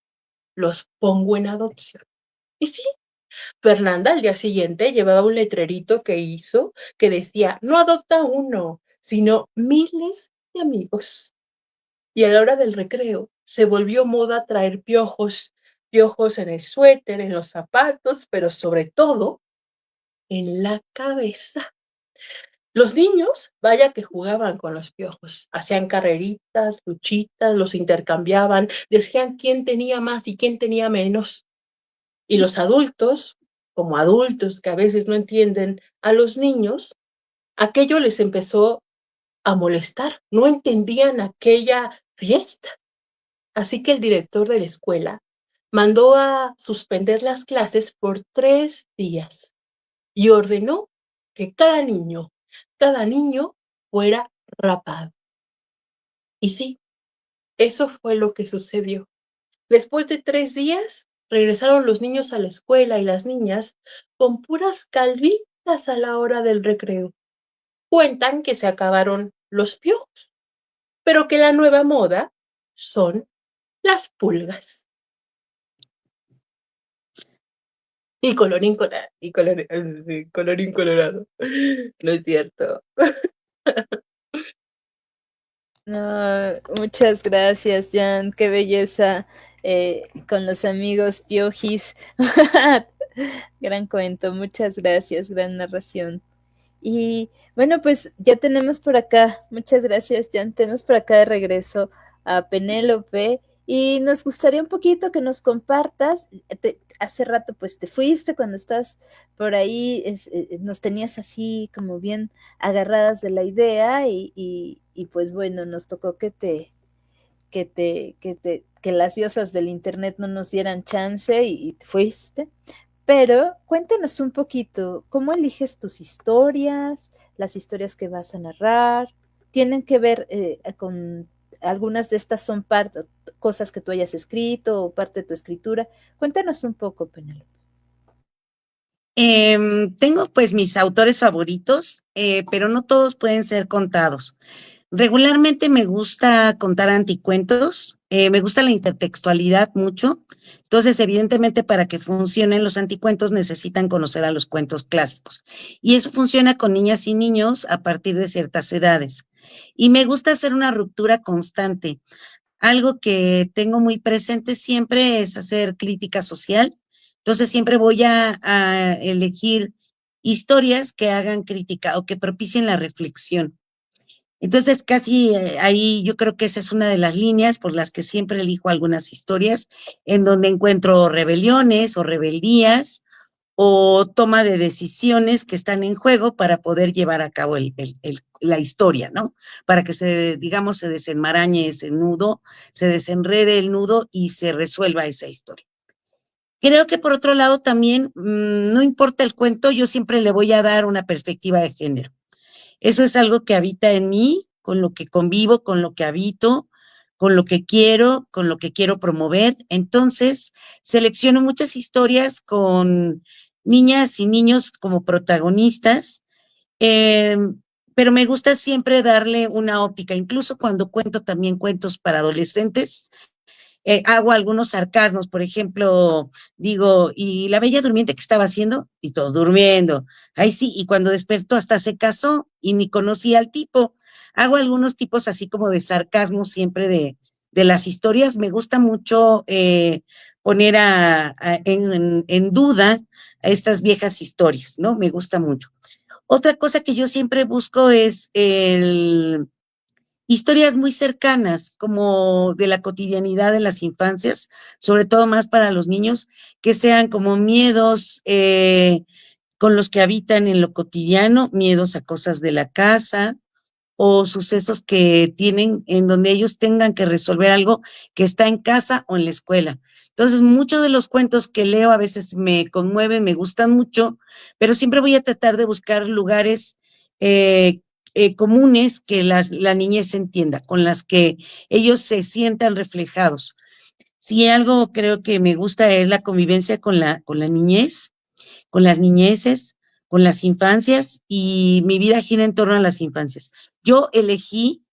los pongo en adopción. Y sí, Fernanda al día siguiente llevaba un letrerito que hizo que decía: no adopta uno, sino miles de amigos. Y a la hora del recreo se volvió moda traer piojos, piojos en el suéter, en los zapatos, pero sobre todo en la cabeza. Los niños, vaya que jugaban con los piojos, hacían carreritas, luchitas, los intercambiaban, decían quién tenía más y quién tenía menos. Y los adultos, como adultos que a veces no entienden a los niños, aquello les empezó a molestar, no entendían aquella fiesta. Así que el director de la escuela mandó a suspender las clases por 3 días y ordenó que cada niño fuera rapado. Y sí, eso fue lo que sucedió. Después de 3 días, regresaron los niños a la escuela y las niñas con puras calvitas a la hora del recreo. Cuentan que se acabaron los piojos, pero que la nueva moda son las pulgas. Y colorín colorado, colorín colorado. No es cierto. No, muchas gracias, Jan. Qué belleza con los amigos piojis. Gran cuento, muchas gracias, gran narración. Y bueno, pues ya tenemos por acá, muchas gracias, Jan. Tenemos por acá de regreso a Penélope y nos gustaría un poquito que nos compartas. Hace rato pues te fuiste cuando estás por ahí, nos tenías así como bien agarradas de la idea y pues bueno, nos tocó que las diosas del internet no nos dieran chance y te fuiste. Pero cuéntanos un poquito, ¿cómo eliges tus historias, las historias que vas a narrar? ¿Tienen que ver con algunas de estas son cosas que tú hayas escrito o parte de tu escritura? Cuéntanos un poco, Penélope. Tengo pues mis autores favoritos, pero no todos pueden ser contados. Regularmente me gusta contar anticuentos, me gusta la intertextualidad mucho, entonces evidentemente para que funcionen los anticuentos necesitan conocer a los cuentos clásicos y eso funciona con niñas y niños a partir de ciertas edades. y me gusta hacer una ruptura constante. Algo que tengo muy presente siempre es hacer crítica social. Entonces siempre voy a elegir historias que hagan crítica o que propicien la reflexión. Entonces casi ahí yo creo que esa es una de las líneas por las que siempre elijo algunas historias en donde encuentro rebeliones o rebeldías o toma de decisiones que están en juego para poder llevar a cabo la historia, ¿no? Para que digamos, se desenmarañe ese nudo, se desenrede el nudo y se resuelva esa historia. Creo que por otro lado también, no importa el cuento, yo siempre le voy a dar una perspectiva de género. Eso es algo que habita en mí, con lo que convivo, con lo que habito, con lo que quiero promover. Entonces, selecciono muchas historias con niñas y niños como protagonistas, eh, pero me gusta siempre darle una óptica, incluso cuando cuento también cuentos para adolescentes, hago algunos sarcasmos, por ejemplo, digo, ¿y la bella durmiente qué estaba haciendo? Y todos durmiendo. Ay, sí, y cuando despertó hasta se casó y ni conocía al tipo. Hago algunos tipos así como de sarcasmo siempre de las historias. Me gusta mucho poner en duda a estas viejas historias, ¿no? Me gusta mucho. Otra cosa que yo siempre busco es historias muy cercanas, como de la cotidianidad de las infancias, sobre todo más para los niños, que sean como miedos con los que habitan en lo cotidiano, miedos a cosas de la casa o sucesos que tienen en donde ellos tengan que resolver algo que está en casa o en la escuela. Entonces, muchos de los cuentos que leo a veces me conmueven, me gustan mucho, pero siempre voy a tratar de buscar lugares eh, comunes que la niñez entienda, con las que ellos se sientan reflejados. Si algo creo que me gusta es la convivencia con la niñez, con las niñeces, con las infancias, y mi vida gira en torno a las infancias. Yo elegí,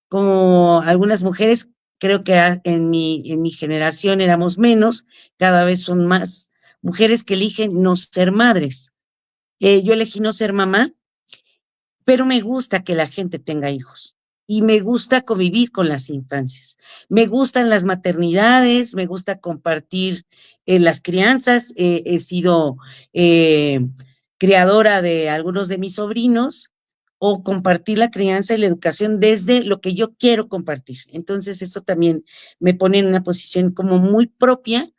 como algunas mujeres, creo que en mi generación éramos menos, cada vez son más mujeres que eligen no ser madres. Yo elegí no ser mamá, pero me gusta que la gente tenga hijos y me gusta convivir con las infancias. Me gustan las maternidades, me gusta compartir las crianzas. He sido eh, criadora de algunos de mis sobrinos o compartir la crianza y la educación desde lo que yo quiero compartir. Entonces, eso también me pone en una posición como muy propia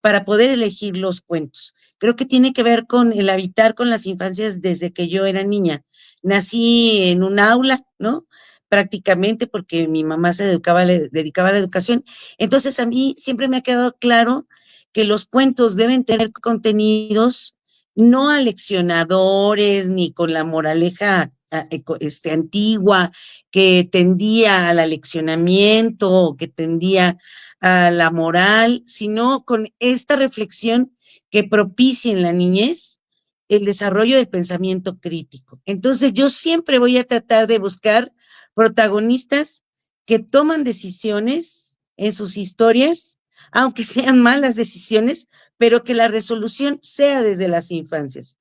para poder elegir los cuentos. Creo que tiene que ver con el habitar con las infancias desde que yo era niña. Nací en un aula, ¿no? Prácticamente porque mi mamá dedicaba a la educación. Entonces a mí siempre me ha quedado claro que los cuentos deben tener contenidos no aleccionadores ni con la moraleja antigua que tendía al aleccionamiento o que tendía a la moral, sino con esta reflexión que propicia en la niñez el desarrollo del pensamiento crítico. Entonces yo siempre voy a tratar de buscar protagonistas que toman decisiones en sus historias, aunque sean malas decisiones, pero que la resolución sea desde las infancias.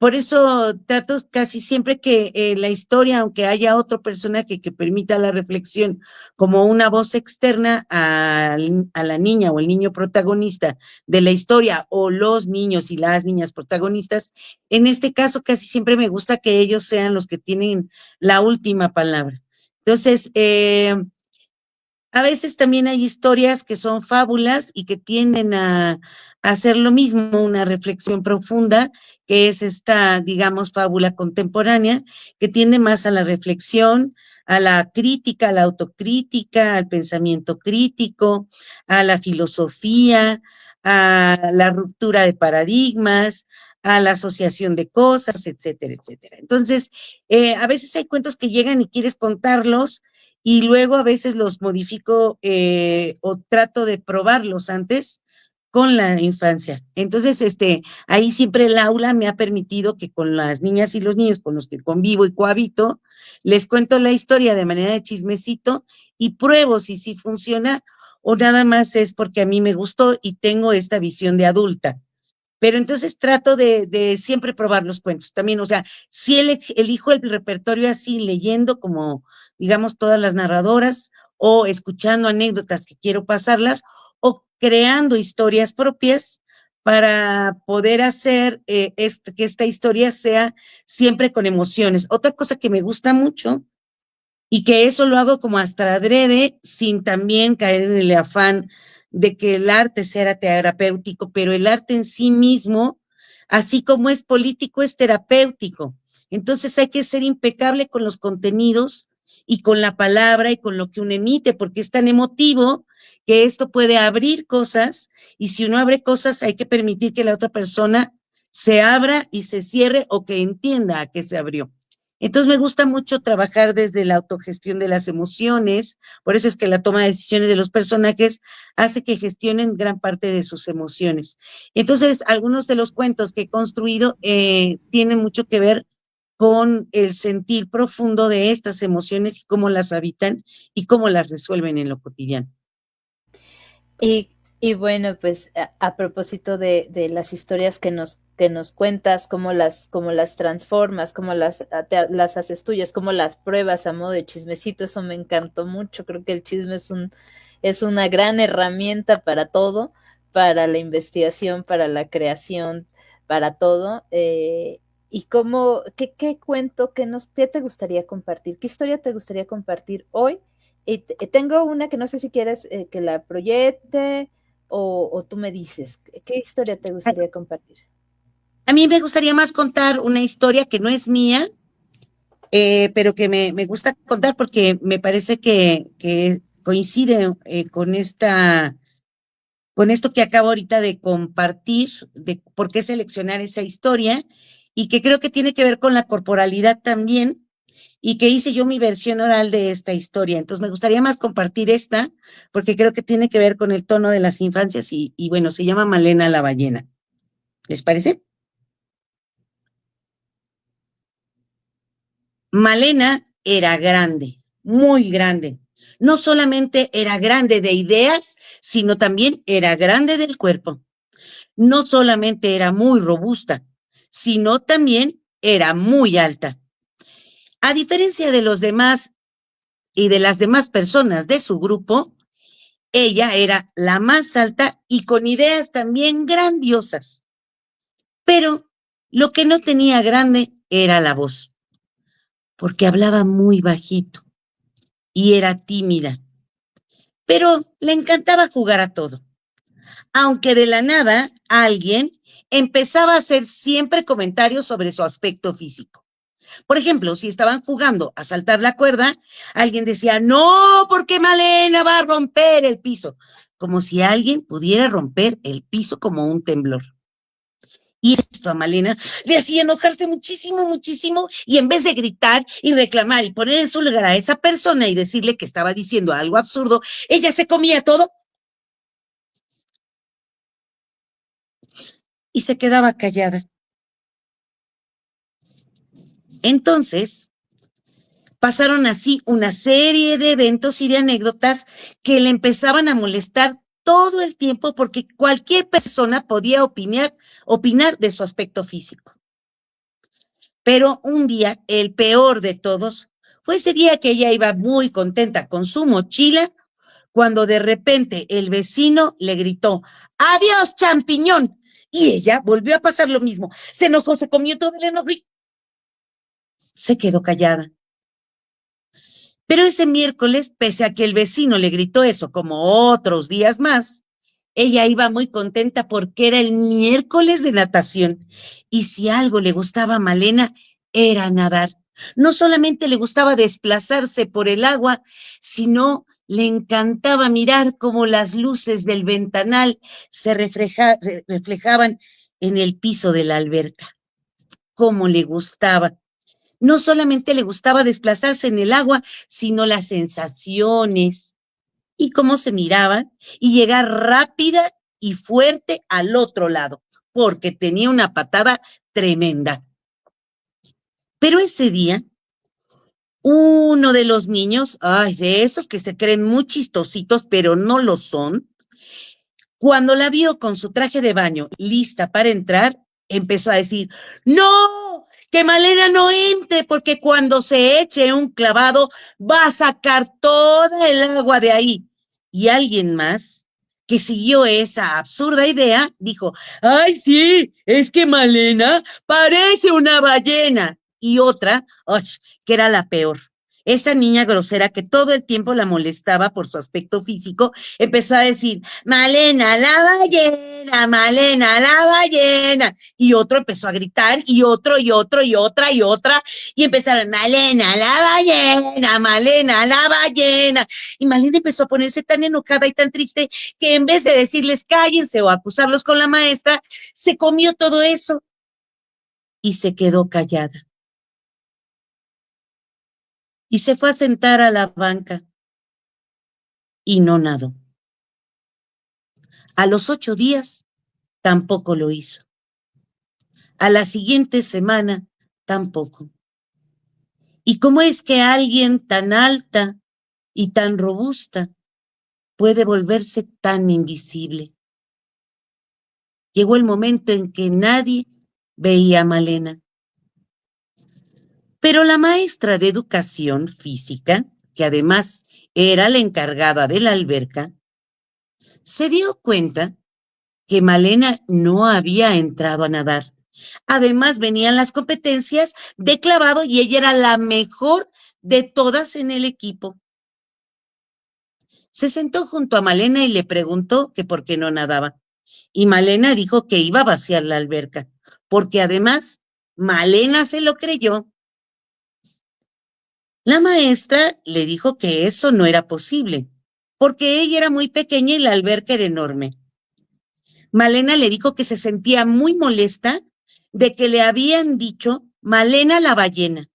Por eso trato casi siempre que la historia, aunque haya otro personaje que permita la reflexión como una voz externa a la niña o el niño protagonista de la historia o los niños y las niñas protagonistas, en este caso casi siempre me gusta que ellos sean los que tienen la última palabra. Entonces, a veces también hay historias que son fábulas y que tienden a hacer lo mismo, una reflexión profunda, que es esta, digamos, fábula contemporánea, que tiende más a la reflexión, a la crítica, a la autocrítica, al pensamiento crítico, a la filosofía, a la ruptura de paradigmas, a la asociación de cosas, etcétera, etcétera. Entonces, a veces hay cuentos que llegan y quieres contarlos y luego a veces los modifico o trato de probarlos antes con la infancia. Entonces, ahí siempre el aula me ha permitido que con las niñas y los niños con los que convivo y cohabito, les cuento la historia de manera de chismecito y pruebo si sí funciona o nada más es porque a mí me gustó y tengo esta visión de adulta. Pero entonces trato de siempre probar los cuentos también, o sea, si elijo el repertorio así, leyendo como, digamos, todas las narradoras, o escuchando anécdotas que quiero pasarlas, o creando historias propias para poder hacer que esta historia sea siempre con emociones. Otra cosa que me gusta mucho, y que eso lo hago como hasta adrede, sin también caer en el afán de que el arte sea terapéutico, pero el arte en sí mismo, así como es político, es terapéutico. Entonces hay que ser impecable con los contenidos y con la palabra y con lo que uno emite, porque es tan emotivo que esto puede abrir cosas, y si uno abre cosas hay que permitir que la otra persona se abra y se cierre o que entienda a qué se abrió. Entonces me gusta mucho trabajar desde la autogestión de las emociones, por eso es que la toma de decisiones de los personajes hace que gestionen gran parte de sus emociones. Entonces, algunos de los cuentos que he construido tienen mucho que ver con el sentir profundo de estas emociones y cómo las habitan y cómo las resuelven en lo cotidiano. Y, y bueno, pues a propósito de las historias que nos cuentas, cómo las transformas, cómo las haces tuyas, cómo las pruebas a modo de chismecito, eso me encantó mucho. Creo que el chisme es una gran herramienta para todo, para la investigación, para la creación, para todo. ¿Y qué cuento, qué te gustaría compartir? ¿Qué historia te gustaría compartir hoy? Y tengo una que no sé si quieres que la proyecte o tú me dices, ¿qué historia te gustaría compartir? A mí me gustaría más contar una historia que no es mía, pero que me gusta contar porque me parece que coincide con esto que acabo ahorita de compartir, de por qué seleccionar esa historia, y que creo que tiene que ver con la corporalidad también, y que hice yo mi versión oral de esta historia. Entonces me gustaría más compartir esta, porque creo que tiene que ver con el tono de las infancias, y bueno, se llama Malena la ballena. ¿Les parece? Malena era grande, muy grande. No solamente era grande de ideas, sino también era grande del cuerpo. No solamente era muy robusta, sino también era muy alta. A diferencia de los demás y de las demás personas de su grupo, ella era la más alta y con ideas también grandiosas. Pero lo que no tenía grande era la voz, porque hablaba muy bajito y era tímida. Pero le encantaba jugar a todo. Aunque de la nada alguien empezaba a hacer siempre comentarios sobre su aspecto físico. Por ejemplo, si estaban jugando a saltar la cuerda, alguien decía, no, porque Malena va a romper el piso, como si alguien pudiera romper el piso como un temblor. Y esto a Malena le hacía enojarse muchísimo, muchísimo, y en vez de gritar y reclamar y poner en su lugar a esa persona y decirle que estaba diciendo algo absurdo, ella se comía todo y se quedaba callada. Entonces, pasaron así una serie de eventos y de anécdotas que le empezaban a molestar todo el tiempo porque cualquier persona podía opinar de su aspecto físico. Pero un día, el peor de todos, fue ese día que ella iba muy contenta con su mochila, cuando de repente el vecino le gritó, ¡adiós, champiñón! Y ella volvió a pasar lo mismo. Se enojó, se comió todo el enojo y se quedó callada. Pero ese miércoles, pese a que el vecino le gritó eso como otros días más, ella iba muy contenta porque era el miércoles de natación. Y si algo le gustaba a Malena, era nadar. No solamente le gustaba desplazarse por el agua, sino le encantaba mirar cómo las luces del ventanal se reflejaban en el piso de la alberca. Cómo le gustaba. No solamente le gustaba desplazarse en el agua, sino las sensaciones y cómo se miraban y llegar rápida y fuerte al otro lado, porque tenía una patada tremenda. Pero ese día, uno de los niños, ay, de esos que se creen muy chistositos, pero no lo son, Cuando la vio con su traje de baño lista para entrar, empezó a decir, ¡no! Que Malena no entre, porque cuando se eche un clavado va a sacar toda el agua de ahí. Y alguien más, que siguió esa absurda idea, dijo, ¡ay, sí! Es que Malena parece una ballena. Y otra, ¡ay!, que era la peor. Esa niña grosera que todo el tiempo la molestaba por su aspecto físico, empezó a decir, Malena, la ballena, Malena, la ballena. Y otro empezó a gritar, y otro, y otro, y otra, y empezaron, Malena, la ballena, Malena, la ballena. Y Malena empezó a ponerse tan enojada y tan triste que en vez de decirles cállense o acusarlos con la maestra, se comió todo eso y se quedó callada. Y se fue a sentar a la banca y no nadó. A los 8 días tampoco lo hizo. A la siguiente semana tampoco. ¿Y cómo es que alguien tan alta y tan robusta puede volverse tan invisible? Llegó el momento en que nadie veía a Malena. Pero la maestra de educación física, que además era la encargada de la alberca, se dio cuenta que Malena no había entrado a nadar. Además, venían las competencias de clavado y ella era la mejor de todas en el equipo. Se sentó junto a Malena y le preguntó que por qué no nadaba. Y Malena dijo que iba a vaciar la alberca, porque además Malena se lo creyó. La maestra le dijo que eso no era posible, porque ella era muy pequeña y la alberca era enorme. Malena le dijo que se sentía muy molesta de que le habían dicho Malena la ballena.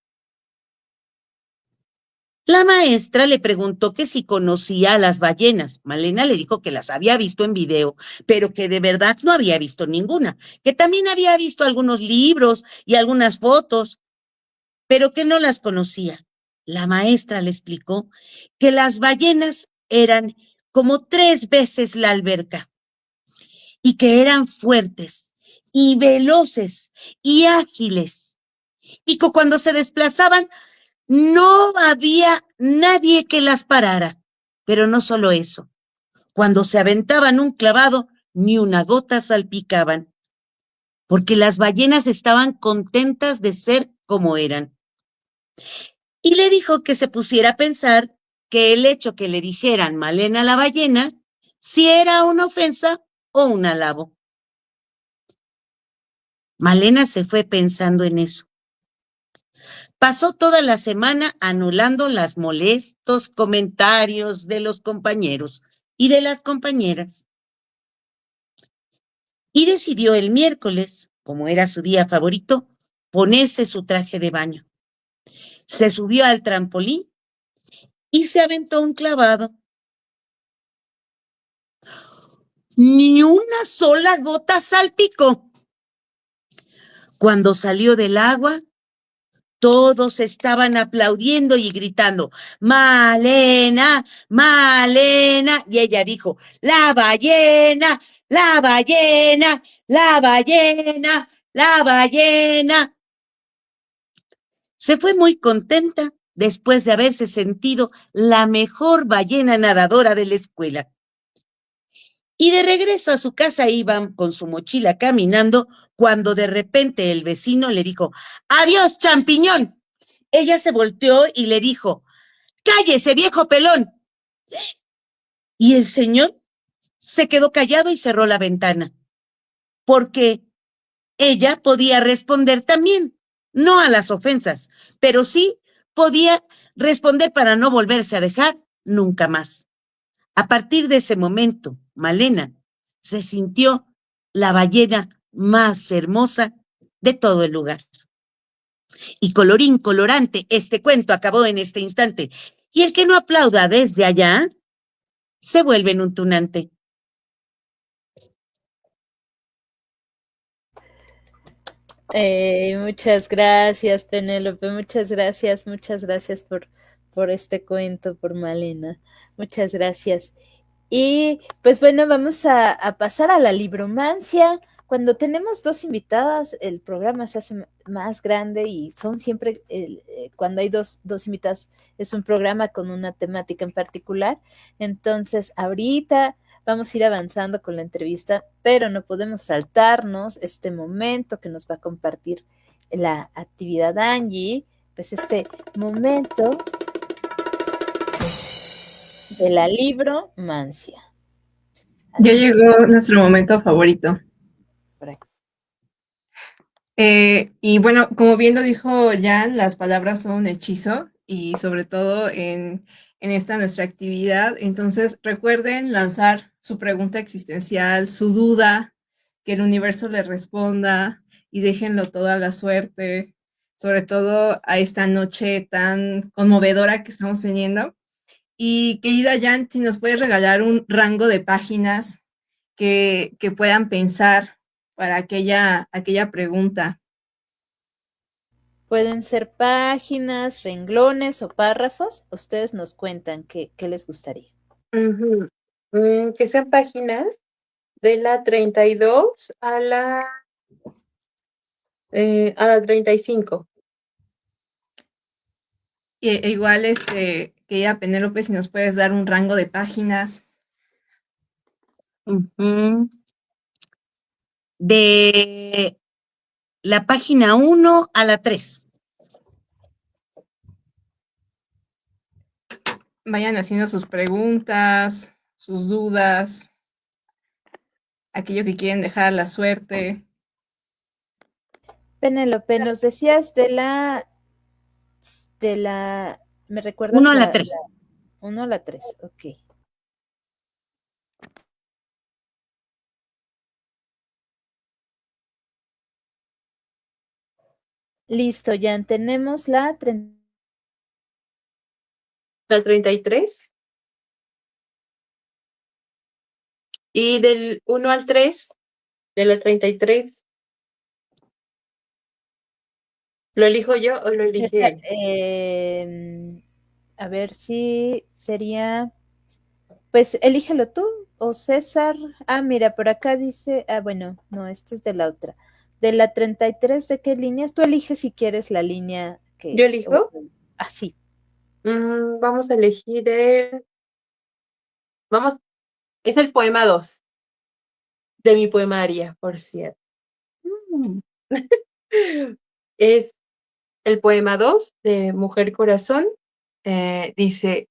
La maestra le preguntó que si conocía a las ballenas. Malena le dijo que las había visto en video, pero que de verdad no había visto ninguna, que también había visto algunos libros y algunas fotos, pero que no las conocía. La maestra le explicó que las ballenas eran como 3 veces la alberca y que eran fuertes y veloces y ágiles y que cuando se desplazaban no había nadie que las parara. Pero no solo eso, cuando se aventaban un clavado, ni una gota salpicaban, porque las ballenas estaban contentas de ser como eran. Y le dijo que se pusiera a pensar que el hecho que le dijeran Malena la ballena, si era una ofensa o un halago. Malena se fue pensando en eso. Pasó toda la semana anulando los molestos comentarios de los compañeros y de las compañeras. Y decidió el miércoles, como era su día favorito, ponerse su traje de baño. Se subió al trampolín y se aventó un clavado. Ni una sola gota salpicó. Cuando salió del agua, todos estaban aplaudiendo y gritando, Malena, Malena. Y ella dijo, la ballena, la ballena, la ballena, la ballena. Se fue muy contenta después de haberse sentido la mejor ballena nadadora de la escuela. Y de regreso a su casa iban con su mochila caminando cuando de repente el vecino le dijo, adiós, champiñón. Ella se volteó y le dijo, cállese, viejo pelón. Y el señor se quedó callado y cerró la ventana, porque ella podía responder también, no a las ofensas, pero sí podía responder para no volverse a dejar nunca más. A partir de ese momento, Malena se sintió la ballena más hermosa de todo el lugar. Y colorín colorante, este cuento acabó en este instante. Y el que no aplauda desde allá, se vuelve en un tunante. Muchas gracias, Penélope, muchas gracias por este cuento, por Malena. Muchas gracias. Y pues bueno, vamos a pasar a la libromancia. Cuando tenemos dos invitadas, el programa se hace más grande y son siempre, cuando hay dos invitadas, es un programa con una temática en particular. Entonces, ahorita vamos a ir avanzando con la entrevista, pero no podemos saltarnos este momento que nos va a compartir la actividad Angie, pues este momento de la libromancia. Ya Así llegó nuestro momento favorito. por aquí. Y bueno, como bien lo dijo Jan, las palabras son un hechizo y sobre todo en esta nuestra actividad. Entonces recuerden lanzar su pregunta existencial, su duda, que el universo le responda y déjenlo todo a la suerte, sobre todo a esta noche tan conmovedora que estamos teniendo. Y querida Jan, si nos puedes regalar un rango de páginas que puedan pensar para aquella pregunta. Pueden ser páginas, renglones o párrafos. Ustedes nos cuentan qué les gustaría. Que sean páginas de la 32 a la 35. Igual, querida Penélope, si nos puedes dar un rango de páginas. De la página 1 a la 3. Vayan haciendo sus preguntas, sus dudas, aquello que quieren dejar a la suerte. Penélope, nos decías ¿me recuerdas 1 a la 3. 1 a la 3, ok. Listo, ya tenemos la 33. Y del 1 al 3, de la 33, ¿lo elijo yo o lo elige él? a ver si sería, pues elígelo tú o César. Ah, mira, por acá dice, bueno, no, este es de la otra. De la 33, ¿de qué líneas? Tú eliges si quieres la línea que... ¿Yo elijo? Sí. Vamos a elegir es el poema 2 de mi poemaria, por cierto. Es el poema 2 de Mujer Corazón. Dice: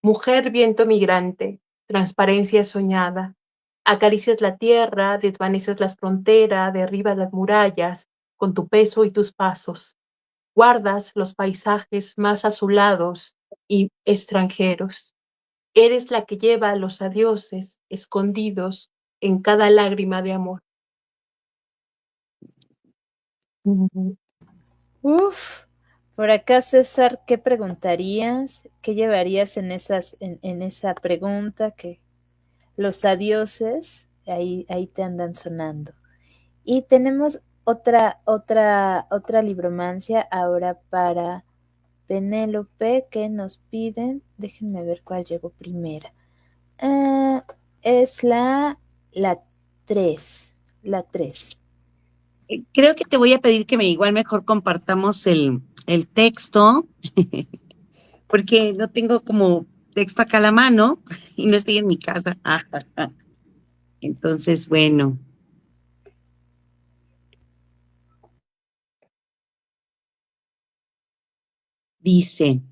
mujer viento migrante, transparencia soñada, acaricias la tierra, desvaneces las fronteras, derribas las murallas con tu peso y tus pasos, guardas los paisajes más azulados y extranjeros. Eres la que lleva a los adioses escondidos en cada lágrima de amor. Uf, por acá César, ¿qué preguntarías? ¿Qué llevarías en esa pregunta que los adioses ahí te andan sonando? Y tenemos otra libromancia ahora para Penélope que nos piden. Déjenme ver cuál llegó primera. Es la 3. La 3. Creo que te voy a pedir que igual mejor compartamos el texto, porque no tengo como texto acá a la mano y no estoy en mi casa. Entonces, bueno. Dice: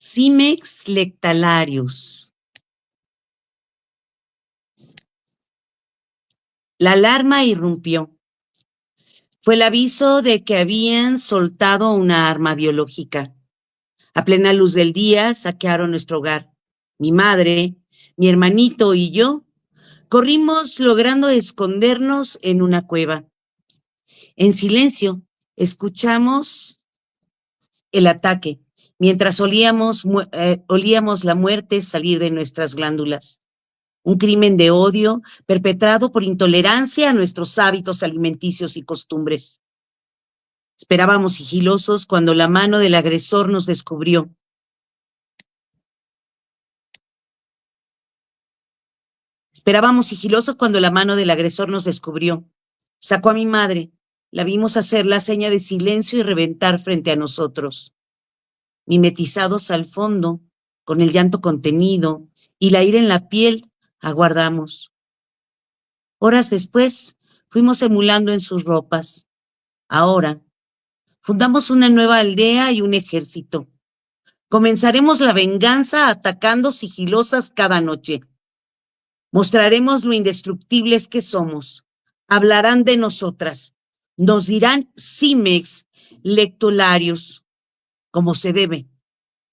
Cimex lectalarius. La alarma irrumpió. Fue el aviso de que habían soltado una arma biológica. A plena luz del día saquearon nuestro hogar. Mi madre, mi hermanito y yo corrimos logrando escondernos en una cueva. En silencio, escuchamos el ataque, mientras olíamos la muerte salir de nuestras glándulas. Un crimen de odio perpetrado por intolerancia a nuestros hábitos alimenticios y costumbres. Esperábamos sigilosos cuando la mano del agresor nos descubrió. Esperábamos sigilosos cuando la mano del agresor nos descubrió. Sacó a mi madre. La vimos hacer la seña de silencio y reventar frente a nosotros. Mimetizados al fondo, con el llanto contenido y la ira en la piel, aguardamos. Horas después, fuimos emulando en sus ropas. Ahora, fundamos una nueva aldea y un ejército. Comenzaremos la venganza atacando sigilosas cada noche. Mostraremos lo indestructibles que somos. Hablarán de nosotras. Nos dirán Cimex lectolarios, como se debe,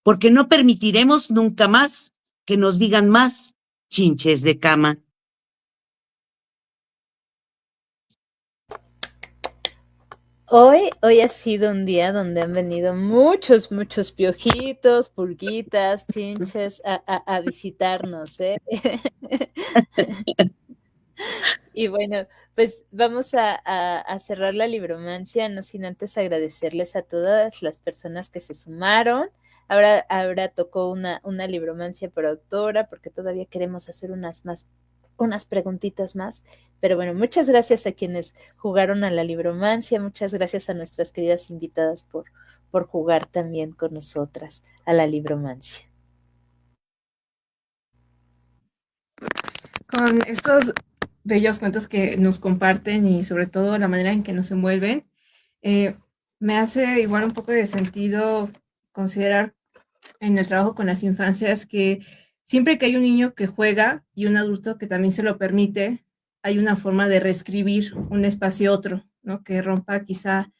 porque no permitiremos nunca más que nos digan más chinches de cama. Hoy ha sido un día donde han venido muchos piojitos, pulguitas, chinches a visitarnos, ¿eh? Y bueno, pues vamos a cerrar la libromancia, no sin antes agradecerles a todas las personas que se sumaron. Ahora tocó una libromancia por autora, porque todavía queremos hacer unas preguntitas más. Pero bueno, muchas gracias a quienes jugaron a la libromancia, muchas gracias a nuestras queridas invitadas por jugar también con nosotras a la libromancia. Con estos bellos cuentos que nos comparten y sobre todo la manera en que nos envuelven, me hace igual un poco de sentido considerar en el trabajo con las infancias que siempre que hay un niño que juega y un adulto que también se lo permite, hay una forma de reescribir un espacio otro, ¿no? Que rompa quizá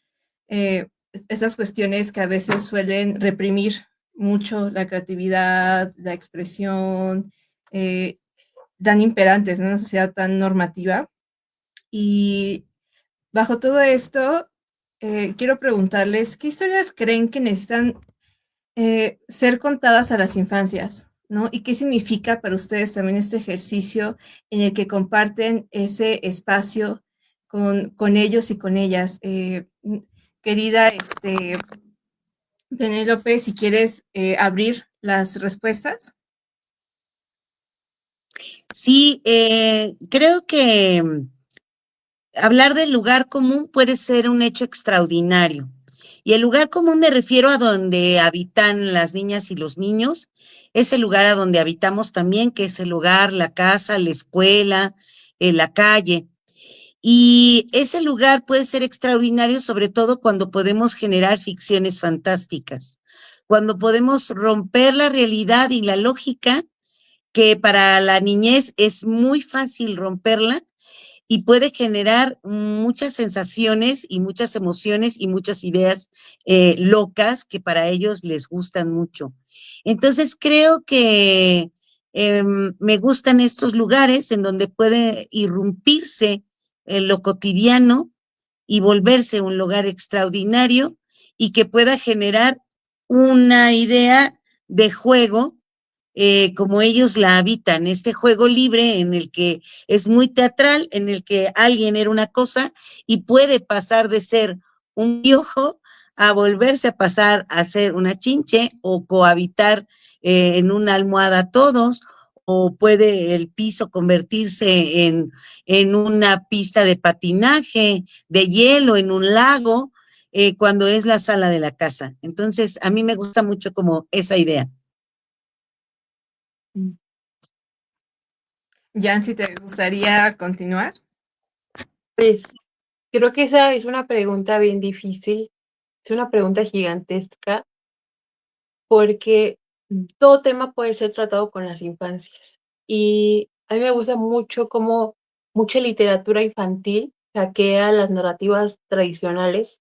esas cuestiones que a veces suelen reprimir mucho la creatividad, la expresión, tan imperantes en una sociedad tan normativa. Y bajo todo esto, quiero preguntarles, ¿qué historias creen que necesitan ser contadas a las infancias? ¿No? ¿Y qué significa para ustedes también este ejercicio en el que comparten ese espacio con ellos y con ellas? Querida Penélope, si quieres abrir las respuestas. Sí, creo que hablar del lugar común puede ser un hecho extraordinario. Y el lugar común me refiero a donde habitan las niñas y los niños, es el lugar a donde habitamos también, que es el hogar, la casa, la escuela, la calle. Y ese lugar puede ser extraordinario, sobre todo cuando podemos generar ficciones fantásticas, cuando podemos romper la realidad y la lógica, que para la niñez es muy fácil romperla y puede generar muchas sensaciones y muchas emociones y muchas ideas locas que para ellos les gustan mucho. Entonces creo que me gustan estos lugares en donde puede irrumpirse lo cotidiano y volverse un lugar extraordinario y que pueda generar una idea de juego como ellos la habitan, este juego libre en el que es muy teatral, en el que alguien era una cosa y puede pasar de ser un piojo a volverse a pasar a ser una chinche o cohabitar en una almohada todos, o puede el piso convertirse en una pista de patinaje, de hielo, en un lago, cuando es la sala de la casa. Entonces, a mí me gusta mucho como esa idea. Jan, si te gustaría continuar. Pues creo que esa es una pregunta bien difícil, es una pregunta gigantesca, porque todo tema puede ser tratado con las infancias. Y a mí me gusta mucho cómo mucha literatura infantil hackea las narrativas tradicionales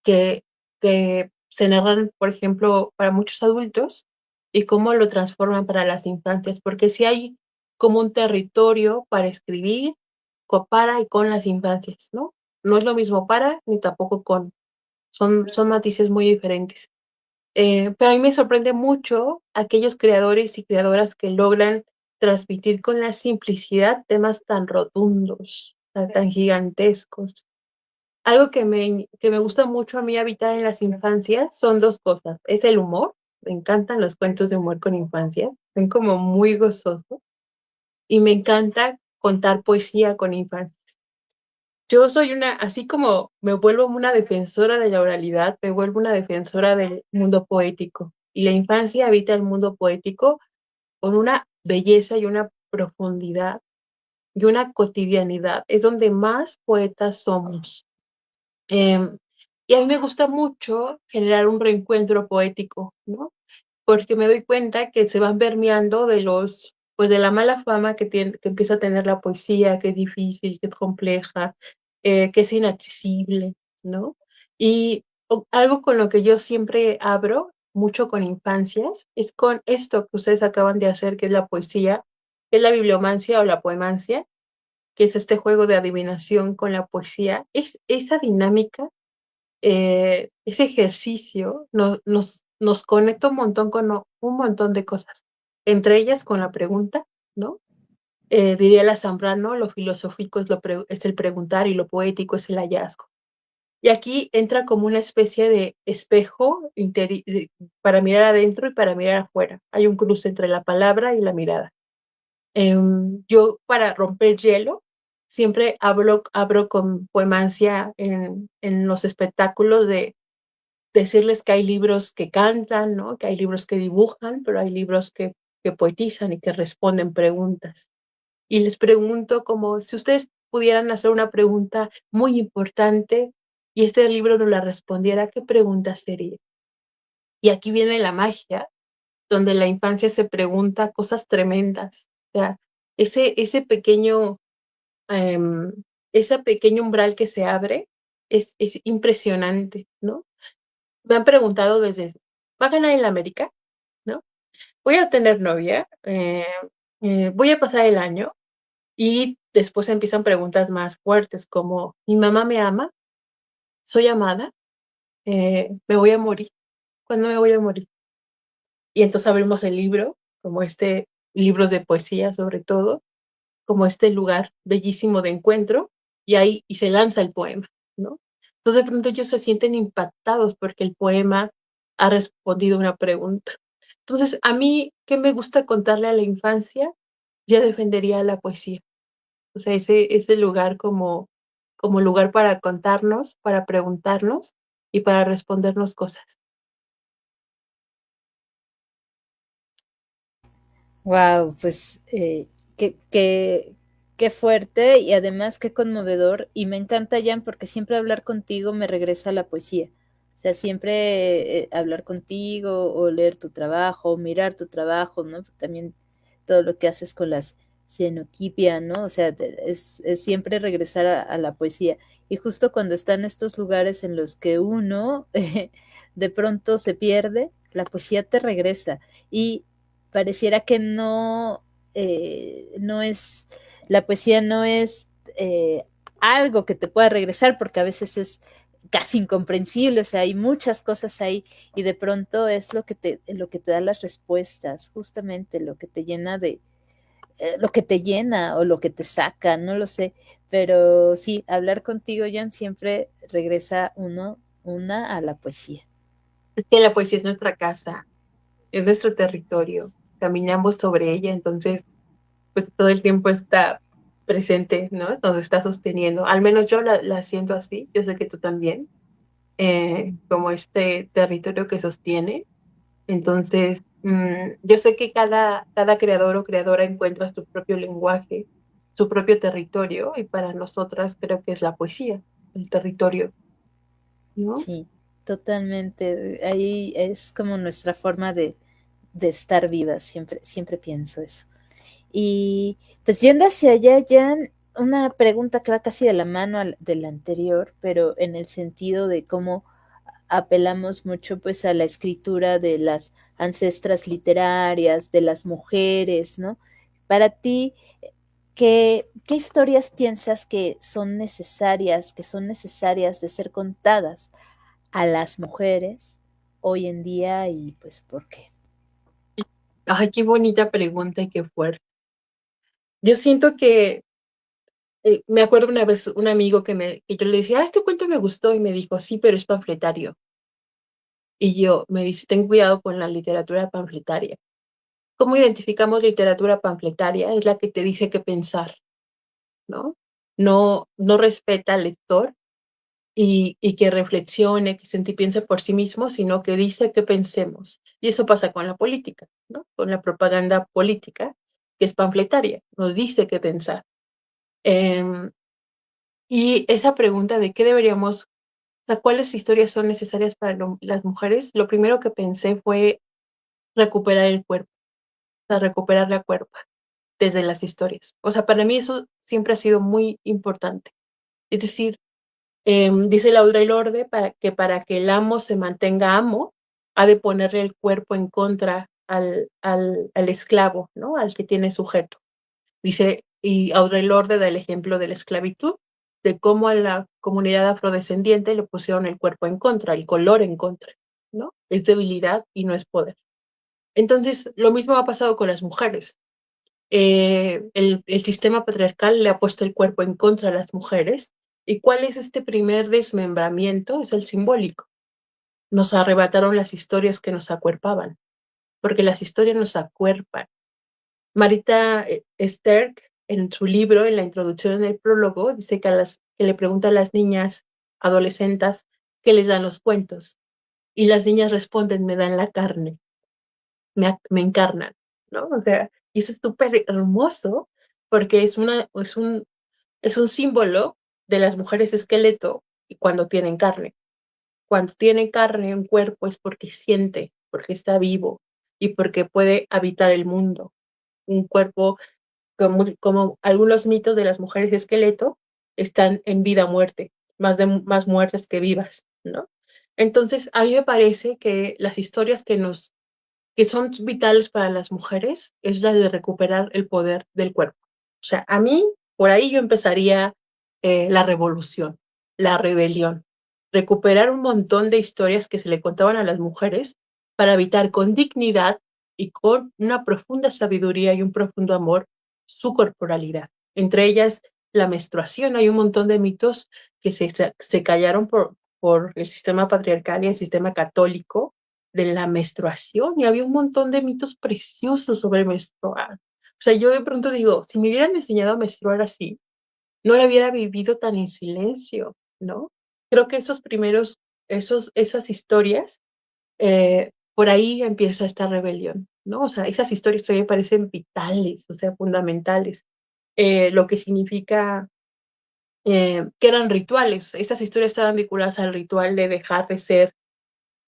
que, que se narran, por ejemplo, para muchos adultos y cómo lo transforman para las infancias, porque si hay como un territorio para escribir para y con las infancias, ¿no? No es lo mismo para ni tampoco con, son matices muy diferentes. Pero a mí me sorprende mucho aquellos creadores y creadoras que logran transmitir con la simplicidad temas tan rotundos, tan gigantescos. Algo que me gusta mucho a mí habitar en las infancias son dos cosas. Es el humor. Me encantan los cuentos de humor con infancia. Son como muy gozosos. y me encanta contar poesía con infancias. Yo soy así como me vuelvo una defensora de la oralidad, me vuelvo una defensora del mundo poético. Y la infancia habita el mundo poético con una belleza y una profundidad y una cotidianidad. Es donde más poetas somos. Em, y a mí me gusta mucho generar un reencuentro poético, ¿no? Porque me doy cuenta que se van permeando pues de la mala fama que empieza a tener la poesía, que es difícil, que es compleja, que es inaccesible, ¿no? Y algo con lo que yo siempre abro mucho con infancias es con esto que ustedes acaban de hacer, que es la poesía, que es la bibliomancia o la poemancia, que es este juego de adivinación con la poesía. Es esa dinámica, ese ejercicio nos conecta un montón con un montón de cosas, entre ellas con la pregunta, ¿no? Diría la Zambrano, lo filosófico es el preguntar y lo poético es el hallazgo. Y aquí entra como una especie de espejo para mirar adentro y para mirar afuera. Hay un cruce entre la palabra y la mirada. Yo, para romper hielo, siempre abro con poemancia en los espectáculos de decirles que hay libros que cantan, ¿no? Que hay libros que dibujan, pero hay libros que poetizan y que responden preguntas. Y les pregunto como si ustedes pudieran hacer una pregunta muy importante y este libro nos la respondiera, ¿qué pregunta sería? Y aquí viene la magia, donde la infancia se pregunta cosas tremendas. O sea, ese pequeño, em, ese pequeño umbral que se abre es impresionante, ¿no? Me han preguntado desde, ¿va a ganar el América? ¿No? Voy a tener novia, voy a pasar el año y después empiezan preguntas más fuertes como, ¿mi mamá me ama? ¿Soy amada? ¿Me voy a morir? ¿Cuándo me voy a morir? Y entonces abrimos el libro, como libros de poesía sobre todo, como este lugar bellísimo de encuentro, y se lanza el poema, ¿no? Entonces de pronto ellos se sienten impactados porque el poema ha respondido una pregunta. Entonces, a mí, ¿qué me gusta contarle a la infancia? Yo defendería la poesía. O sea, ese lugar como lugar para contarnos, para preguntarnos y para respondernos cosas. Wow, pues qué, qué, qué fuerte y además qué conmovedor. Y me encanta, Jan, porque siempre hablar contigo me regresa a la poesía. O sea, siempre hablar contigo o leer tu trabajo, o mirar tu trabajo, ¿no? También todo lo que haces con las cienotipia, ¿no? O sea, es siempre regresar a la poesía. Y justo cuando están estos lugares en los que uno de pronto se pierde, la poesía te regresa. Y pareciera que no es, la poesía no es algo que te pueda regresar, porque a veces es casi incomprensible, o sea, hay muchas cosas ahí y de pronto es lo que te da las respuestas, justamente lo que te llena lo que te llena o lo que te saca, no lo sé, pero sí, hablar contigo, Jan, siempre regresa una a la poesía. Es que la poesía es nuestra casa, es nuestro territorio, caminamos sobre ella, entonces, pues todo el tiempo está presente, ¿no? Nos está sosteniendo. Al menos yo la siento así, yo sé que tú también, como este territorio que sostiene. Entonces, yo sé que cada creador o creadora encuentra su propio lenguaje, su propio territorio, y para nosotras creo que es la poesía, el territorio, ¿no? Sí, totalmente. Ahí es como nuestra forma de estar vivas, siempre pienso eso. Y pues yendo hacia allá, Jan, una pregunta que va casi de la mano de la anterior, pero en el sentido de cómo apelamos mucho pues a la escritura de las ancestras literarias, de las mujeres, ¿no? Para ti, ¿qué historias piensas que son necesarias de ser contadas a las mujeres hoy en día y pues por qué? Ay, qué bonita pregunta y qué fuerte. Yo siento que, me acuerdo una vez un amigo que yo le decía, este cuento me gustó, y me dijo, sí, pero es panfletario. Y me dice, ten cuidado con la literatura panfletaria. ¿Cómo identificamos literatura panfletaria? Es la que te dice qué pensar, ¿no? No respeta al lector y que reflexione, que se piense por sí mismo, sino que dice que pensemos. Y eso pasa con la política, ¿no? Con la propaganda política, que es panfletaria, nos dice qué pensar. Y esa pregunta de qué deberíamos, o sea, cuáles historias son necesarias para las mujeres, lo primero que pensé fue recuperar el cuerpo, o sea, recuperar la cuerpa desde las historias. O sea, para mí eso siempre ha sido muy importante. Es decir, dice Audre Lorde para que el amo se mantenga amo, ha de ponerle el cuerpo en contra al esclavo, ¿no? Al que tiene sujeto. Dice, y Audre Lorde da el ejemplo de la esclavitud, de cómo a la comunidad afrodescendiente le pusieron el cuerpo en contra, el color en contra, ¿no? Es debilidad y no es poder. Entonces, lo mismo ha pasado con las mujeres. El sistema patriarcal le ha puesto el cuerpo en contra a las mujeres. ¿Y cuál es este primer desmembramiento? Es el simbólico. Nos arrebataron las historias que nos acuerpaban, porque las historias nos acuerpan. Marita Sterk, en su libro, en la introducción, en el prólogo, dice que le pregunta a las niñas adolescentes qué les dan los cuentos. Y las niñas responden, me dan la carne, me encarnan, ¿no? O sea, y eso es súper hermoso porque es un símbolo de las mujeres esqueleto y cuando tienen carne. Cuando tienen carne, un cuerpo es porque siente, porque está vivo y porque puede habitar el mundo. Un cuerpo, como algunos mitos de las mujeres esqueleto, están en vida o muerte, más muertas que vivas, ¿no? Entonces, a mí me parece que las historias que son vitales para las mujeres es la de recuperar el poder del cuerpo. O sea, a mí, por ahí yo empezaría la revolución, la rebelión, recuperar un montón de historias que se le contaban a las mujeres para habitar con dignidad y con una profunda sabiduría y un profundo amor su corporalidad. Entre ellas, la menstruación. Hay un montón de mitos que se callaron por el sistema patriarcal y el sistema católico de la menstruación y había un montón de mitos preciosos sobre menstruar. O sea, yo de pronto digo, si me hubieran enseñado a menstruar así, no la hubiera vivido tan en silencio, ¿no? Creo que esas historias, por ahí empieza esta rebelión, ¿no? O sea, esas historias a mí me parecen vitales, o sea, fundamentales. Lo que significa que eran rituales. Estas historias estaban vinculadas al ritual de dejar de ser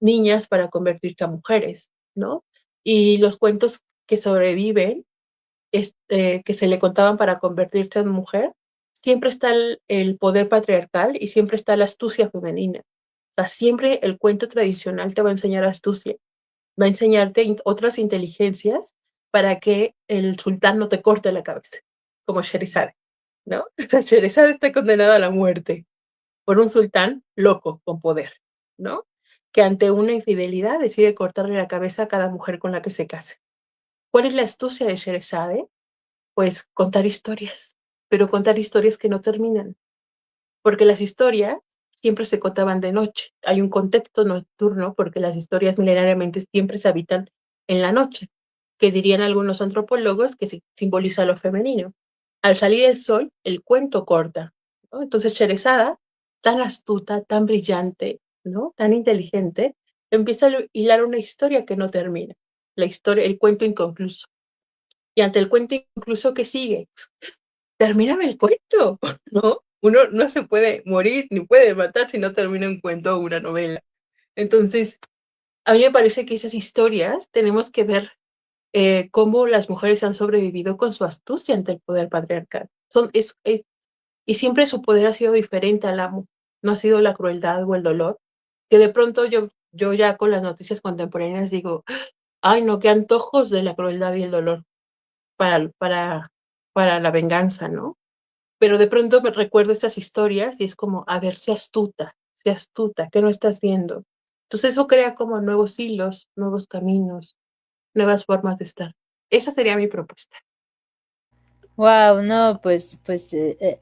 niñas para convertirse a mujeres, ¿no? Y los cuentos que sobreviven, que se le contaban para convertirse en mujer, siempre está el poder patriarcal y siempre está la astucia femenina. O sea, siempre el cuento tradicional te va a enseñar astucia, va a enseñarte otras inteligencias para que el sultán no te corte la cabeza, como Sherizade, ¿no? O sea, Sherizade está condenada a la muerte por un sultán loco con poder, ¿no? Que ante una infidelidad decide cortarle la cabeza a cada mujer con la que se case. ¿Cuál es la astucia de Sherazade? Pues contar historias, pero contar historias que no terminan, porque las historias siempre se contaban de noche. Hay un contexto nocturno porque las historias milenariamente siempre se habitan en la noche, que dirían algunos antropólogos que simboliza lo femenino. Al salir el sol, el cuento corta, ¿no? Entonces Sherezada, tan astuta, tan brillante, ¿no? Tan inteligente, empieza a hilar una historia que no termina, la historia, el cuento inconcluso. Y ante el cuento inconcluso que sigue, termíname el cuento, ¿no? Uno no se puede morir ni puede matar si no termina un cuento o una novela. Entonces, a mí me parece que esas historias tenemos que ver cómo las mujeres han sobrevivido con su astucia ante el poder patriarcal. Y siempre su poder ha sido diferente al amo, no ha sido la crueldad o el dolor, que de pronto yo ya con las noticias contemporáneas digo, ay no, qué antojos de la crueldad y el dolor para, para, para la venganza, ¿no? Pero de pronto me recuerdo estas historias y es como, a ver, sé astuta, ¿qué no estás viendo? Entonces eso crea como nuevos hilos, nuevos caminos, nuevas formas de estar. Esa sería mi propuesta. Wow, no,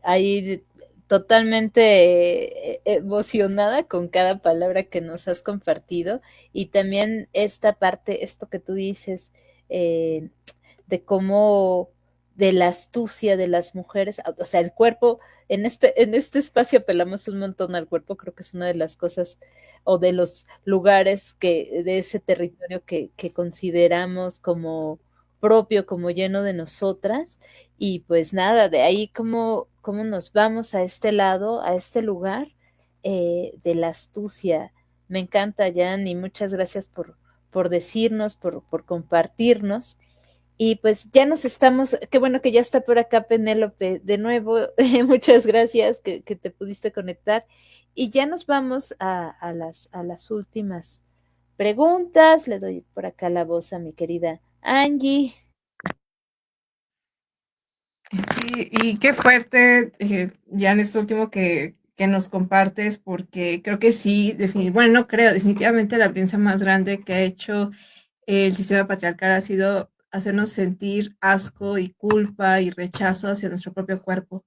ahí totalmente emocionada con cada palabra que nos has compartido y también esta parte, esto que tú dices, de cómo, de la astucia de las mujeres, o sea, el cuerpo, en este espacio apelamos un montón al cuerpo, creo que es una de las cosas o de los lugares de ese territorio que consideramos como propio, como lleno de nosotras, y pues nada, de ahí cómo nos vamos a este lado, a este lugar de la astucia. Me encanta, Jan, y muchas gracias por decirnos, por compartirnos. Y pues ya nos estamos, qué bueno que ya está por acá Penélope de nuevo, muchas gracias que te pudiste conectar. Y ya nos vamos a las últimas preguntas. Le doy por acá la voz a mi querida Angie. Sí, y qué fuerte, ya en esto último que nos compartes, porque creo que sí, bueno, no creo, definitivamente la violencia más grande que ha hecho el sistema patriarcal ha sido hacernos sentir asco y culpa y rechazo hacia nuestro propio cuerpo.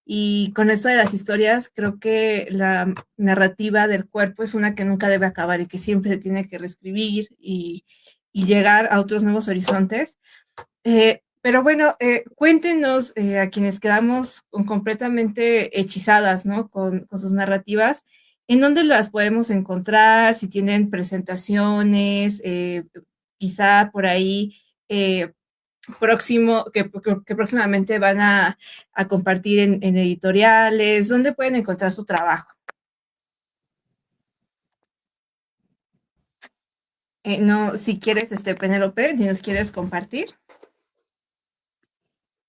Y con esto de las historias, creo que la narrativa del cuerpo es una que nunca debe acabar y que siempre se tiene que reescribir y llegar a otros nuevos horizontes. Pero bueno, cuéntenos a quienes quedamos completamente hechizadas, ¿no? Con sus narrativas, ¿en dónde las podemos encontrar? Si tienen presentaciones, quizá por ahí que próximamente van a compartir en editoriales, ¿dónde pueden encontrar su trabajo? No, si quieres, Penélope, si nos quieres compartir.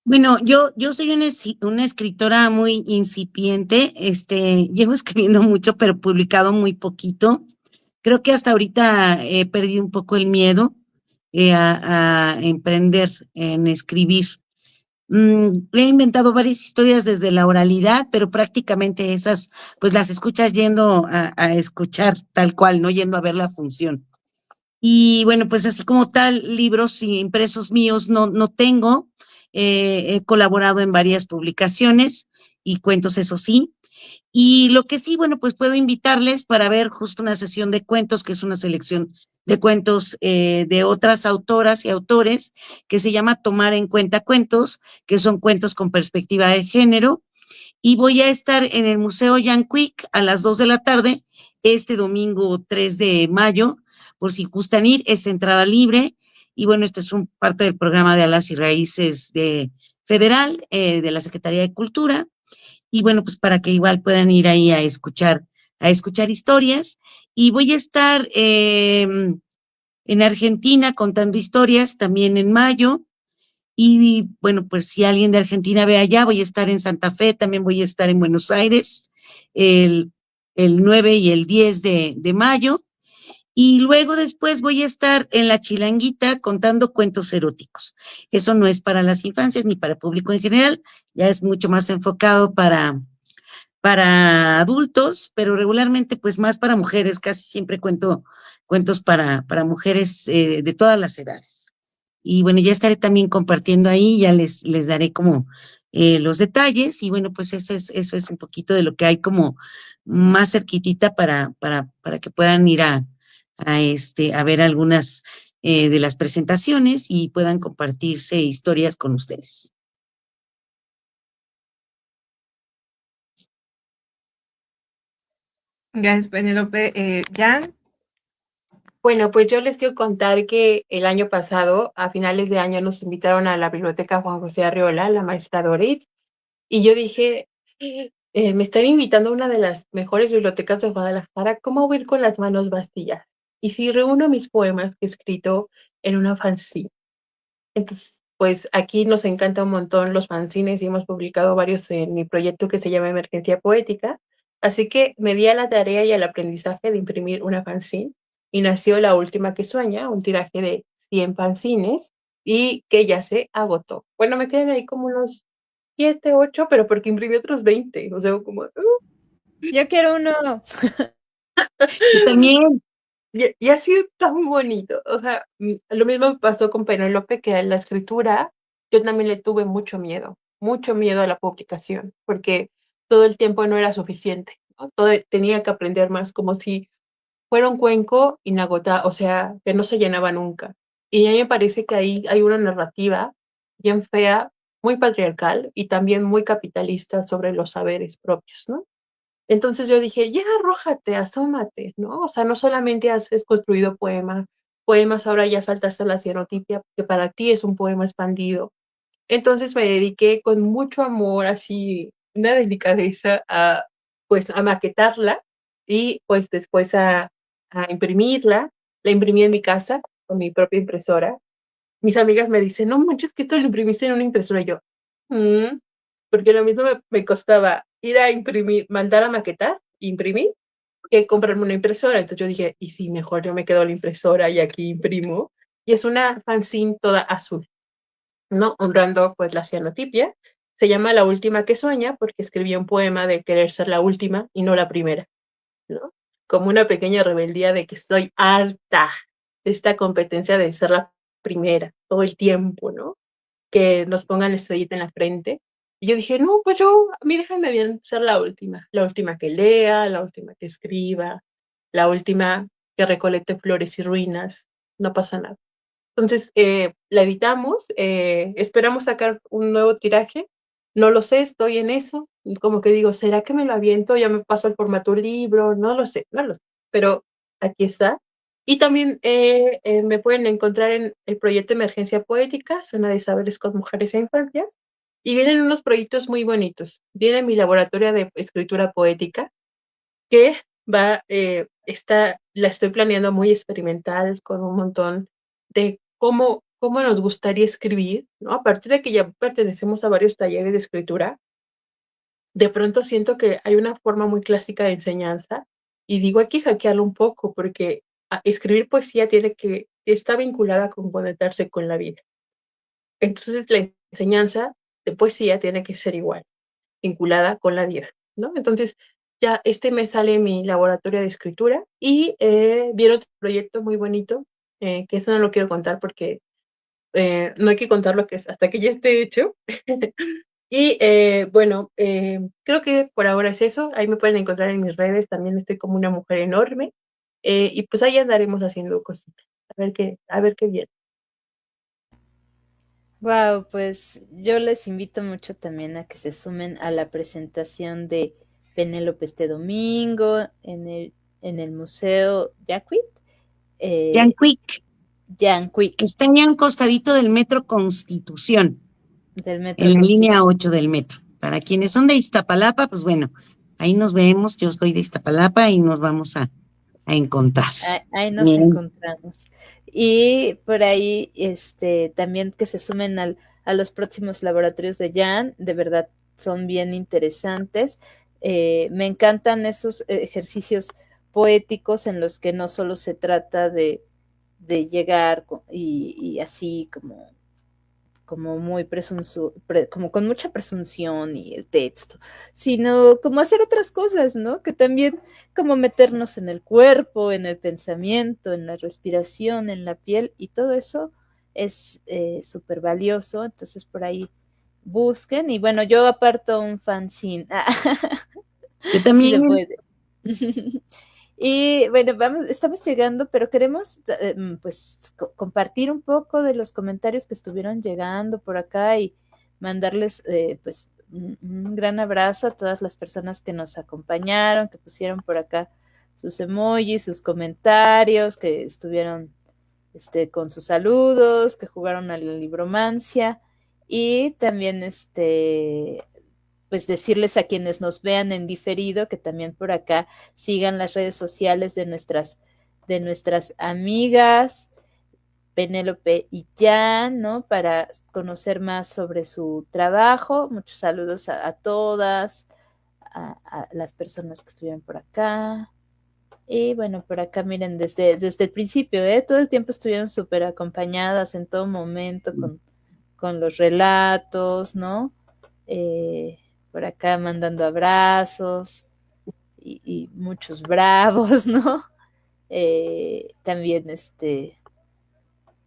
Bueno, yo soy una escritora muy incipiente, llevo escribiendo mucho, pero publicado muy poquito. Creo que hasta ahorita he perdido un poco el miedo a emprender en escribir. He inventado varias historias desde la oralidad, pero prácticamente esas, pues las escuchas yendo a escuchar tal cual, no yendo a ver la función. Y bueno, pues así como tal, libros impresos míos no tengo. He colaborado en varias publicaciones y cuentos, eso sí. Y lo que sí, bueno, pues puedo invitarles para ver justo una sesión de cuentos, que es una selección de cuentos de otras autoras y autores, que se llama Tomar en Cuenta Cuentos, que son cuentos con perspectiva de género. Y voy a estar en el Museo Jan Quick a las 2 de la tarde, este domingo 3 de mayo, por si gustan ir, es entrada libre. Y bueno, este es parte del programa de Alas y Raíces federal, de la Secretaría de Cultura. Y bueno, pues para que igual puedan ir ahí a escuchar historias. Y voy a estar en Argentina contando historias también en mayo. Y bueno, pues si alguien de Argentina ve allá, voy a estar en Santa Fe, también voy a estar en Buenos Aires el, el 9 y el 10 de mayo. Y luego después voy a estar en La Chilanguita contando cuentos eróticos. Eso no es para las infancias ni para el público en general, ya es mucho más enfocado para adultos, pero regularmente pues más para mujeres, casi siempre cuento cuentos para mujeres de todas las edades. Y bueno, ya estaré también compartiendo ahí, ya les daré como los detalles y bueno, pues eso es un poquito de lo que hay como más cerquitita para que puedan ir a ver algunas de las presentaciones y puedan compartirse historias con ustedes. Gracias, Penélope. Jan. Bueno, pues yo les quiero contar que el año pasado, a finales de año, nos invitaron a la Biblioteca Juan José Arriola, la maestra Dorit, y yo dije, me están invitando a una de las mejores bibliotecas de Guadalajara, ¿cómo voy a ir con las manos vacías? Y si reúno mis poemas que he escrito en una fanzine. Entonces, pues aquí nos encanta un montón los fanzines y hemos publicado varios en mi proyecto que se llama Emergencia Poética. Así que me di a la tarea y al aprendizaje de imprimir una fanzine y nació La Última que Sueña, un tiraje de 100 fanzines y que ya se agotó. Bueno, me quedan ahí como unos 7, 8, pero porque imprimí otros 20. O sea, como... Yo quiero uno. Y también, Y ha sido tan bonito. O sea, lo mismo me pasó con Penélope, que en la escritura yo también le tuve mucho miedo a la publicación, porque todo el tiempo no era suficiente, ¿no? Tenía que aprender más, como si fuera un cuenco inagotable, o sea, que no se llenaba nunca. Y a mí me parece que ahí hay una narrativa bien fea, muy patriarcal y también muy capitalista sobre los saberes propios, ¿no? Entonces yo dije, ya, arrójate, asómate, ¿no? O sea, no solamente has construido poemas, ahora ya saltaste a la cianotipia, que para ti es un poema expandido. Entonces me dediqué con mucho amor, así, una delicadeza pues, a maquetarla y pues después a imprimirla. La imprimí en mi casa con mi propia impresora. Mis amigas me dicen, no manches, que esto lo imprimiste en una impresora. Y yo, "Mm", porque lo mismo me costaba ir a imprimir, mandar a maquetar, imprimir, que comprarme una impresora. Entonces yo dije, y si mejor yo me quedo la impresora y aquí imprimo. Y es una fanzine toda azul, ¿no? Honrando pues la cianotipia. Se llama La última que sueña porque escribí un poema de querer ser la última y no la primera, ¿no? Como una pequeña rebeldía de que estoy harta de esta competencia de ser la primera todo el tiempo, ¿no? Que nos pongan la estrellita en la frente. Y yo dije, no, pues yo, a mí déjame bien ser la última que lea, la última que escriba, la última que recolecte flores y ruinas, no pasa nada. Entonces, la editamos, esperamos sacar un nuevo tiraje, no lo sé, estoy en eso, como que digo, ¿será que me lo aviento? Ya me paso al formato libro, no lo sé, pero aquí está. Y también me pueden encontrar en el proyecto Emergencia Poética, Zona de Saberes con Mujeres e Infancias, y vienen unos proyectos muy bonitos. Viene mi laboratorio de escritura poética, que la estoy planeando muy experimental, con un montón de cómo nos gustaría escribir, ¿no? A partir de que ya pertenecemos a varios talleres de escritura, de pronto siento que hay una forma muy clásica de enseñanza y digo, hay que hackearlo un poco porque escribir poesía está vinculada con conectarse con la vida. Entonces la enseñanza de poesía tiene que ser igual, vinculada con la vida, ¿no? Entonces, ya este mes sale mi laboratorio de escritura y viene otro proyecto muy bonito, que eso no lo quiero contar porque no hay que contar lo que es hasta que ya esté hecho. Y bueno, creo que por ahora es eso. Ahí me pueden encontrar en mis redes. También estoy como una mujer enorme. Y pues ahí andaremos haciendo cositas. A ver qué viene. Wow, pues yo les invito mucho también a que se sumen a la presentación de Penélope este domingo en el Museo Yacuit, Jan eh, Quick, Yanquic, está ya a un costadito del Metro Constitución, del en Metro la línea Constitución. 8 del metro. Para quienes son de Iztapalapa, pues bueno, ahí nos vemos. Yo soy de Iztapalapa y nos vamos a encontrar. Ahí nos Bien. encontramos. Y por ahí, también que se sumen a los próximos laboratorios de Jan, de verdad son bien interesantes. Me encantan esos ejercicios poéticos en los que no solo se trata de llegar y así como muy como con mucha presunción y el texto, sino como hacer otras cosas, ¿no? Que también como meternos en el cuerpo, en el pensamiento, en la respiración, en la piel, y todo eso es súper valioso, entonces por ahí busquen, y bueno, yo aparto un fanzine, Yo si se también. puede. Y bueno, estamos llegando, pero queremos pues compartir un poco de los comentarios que estuvieron llegando por acá y mandarles pues un gran abrazo a todas las personas que nos acompañaron, que pusieron por acá sus emojis, sus comentarios, que estuvieron con sus saludos, que jugaron a la libromancia y también pues decirles a quienes nos vean en diferido que también por acá sigan las redes sociales de nuestras amigas Penélope y Jan, ¿no? Para conocer más sobre su trabajo. Muchos saludos a todas, a las personas que estuvieron por acá. Y bueno, por acá miren, desde el principio, todo el tiempo estuvieron súper acompañadas en todo momento con los relatos, ¿no? Por acá mandando abrazos y muchos bravos, ¿no? También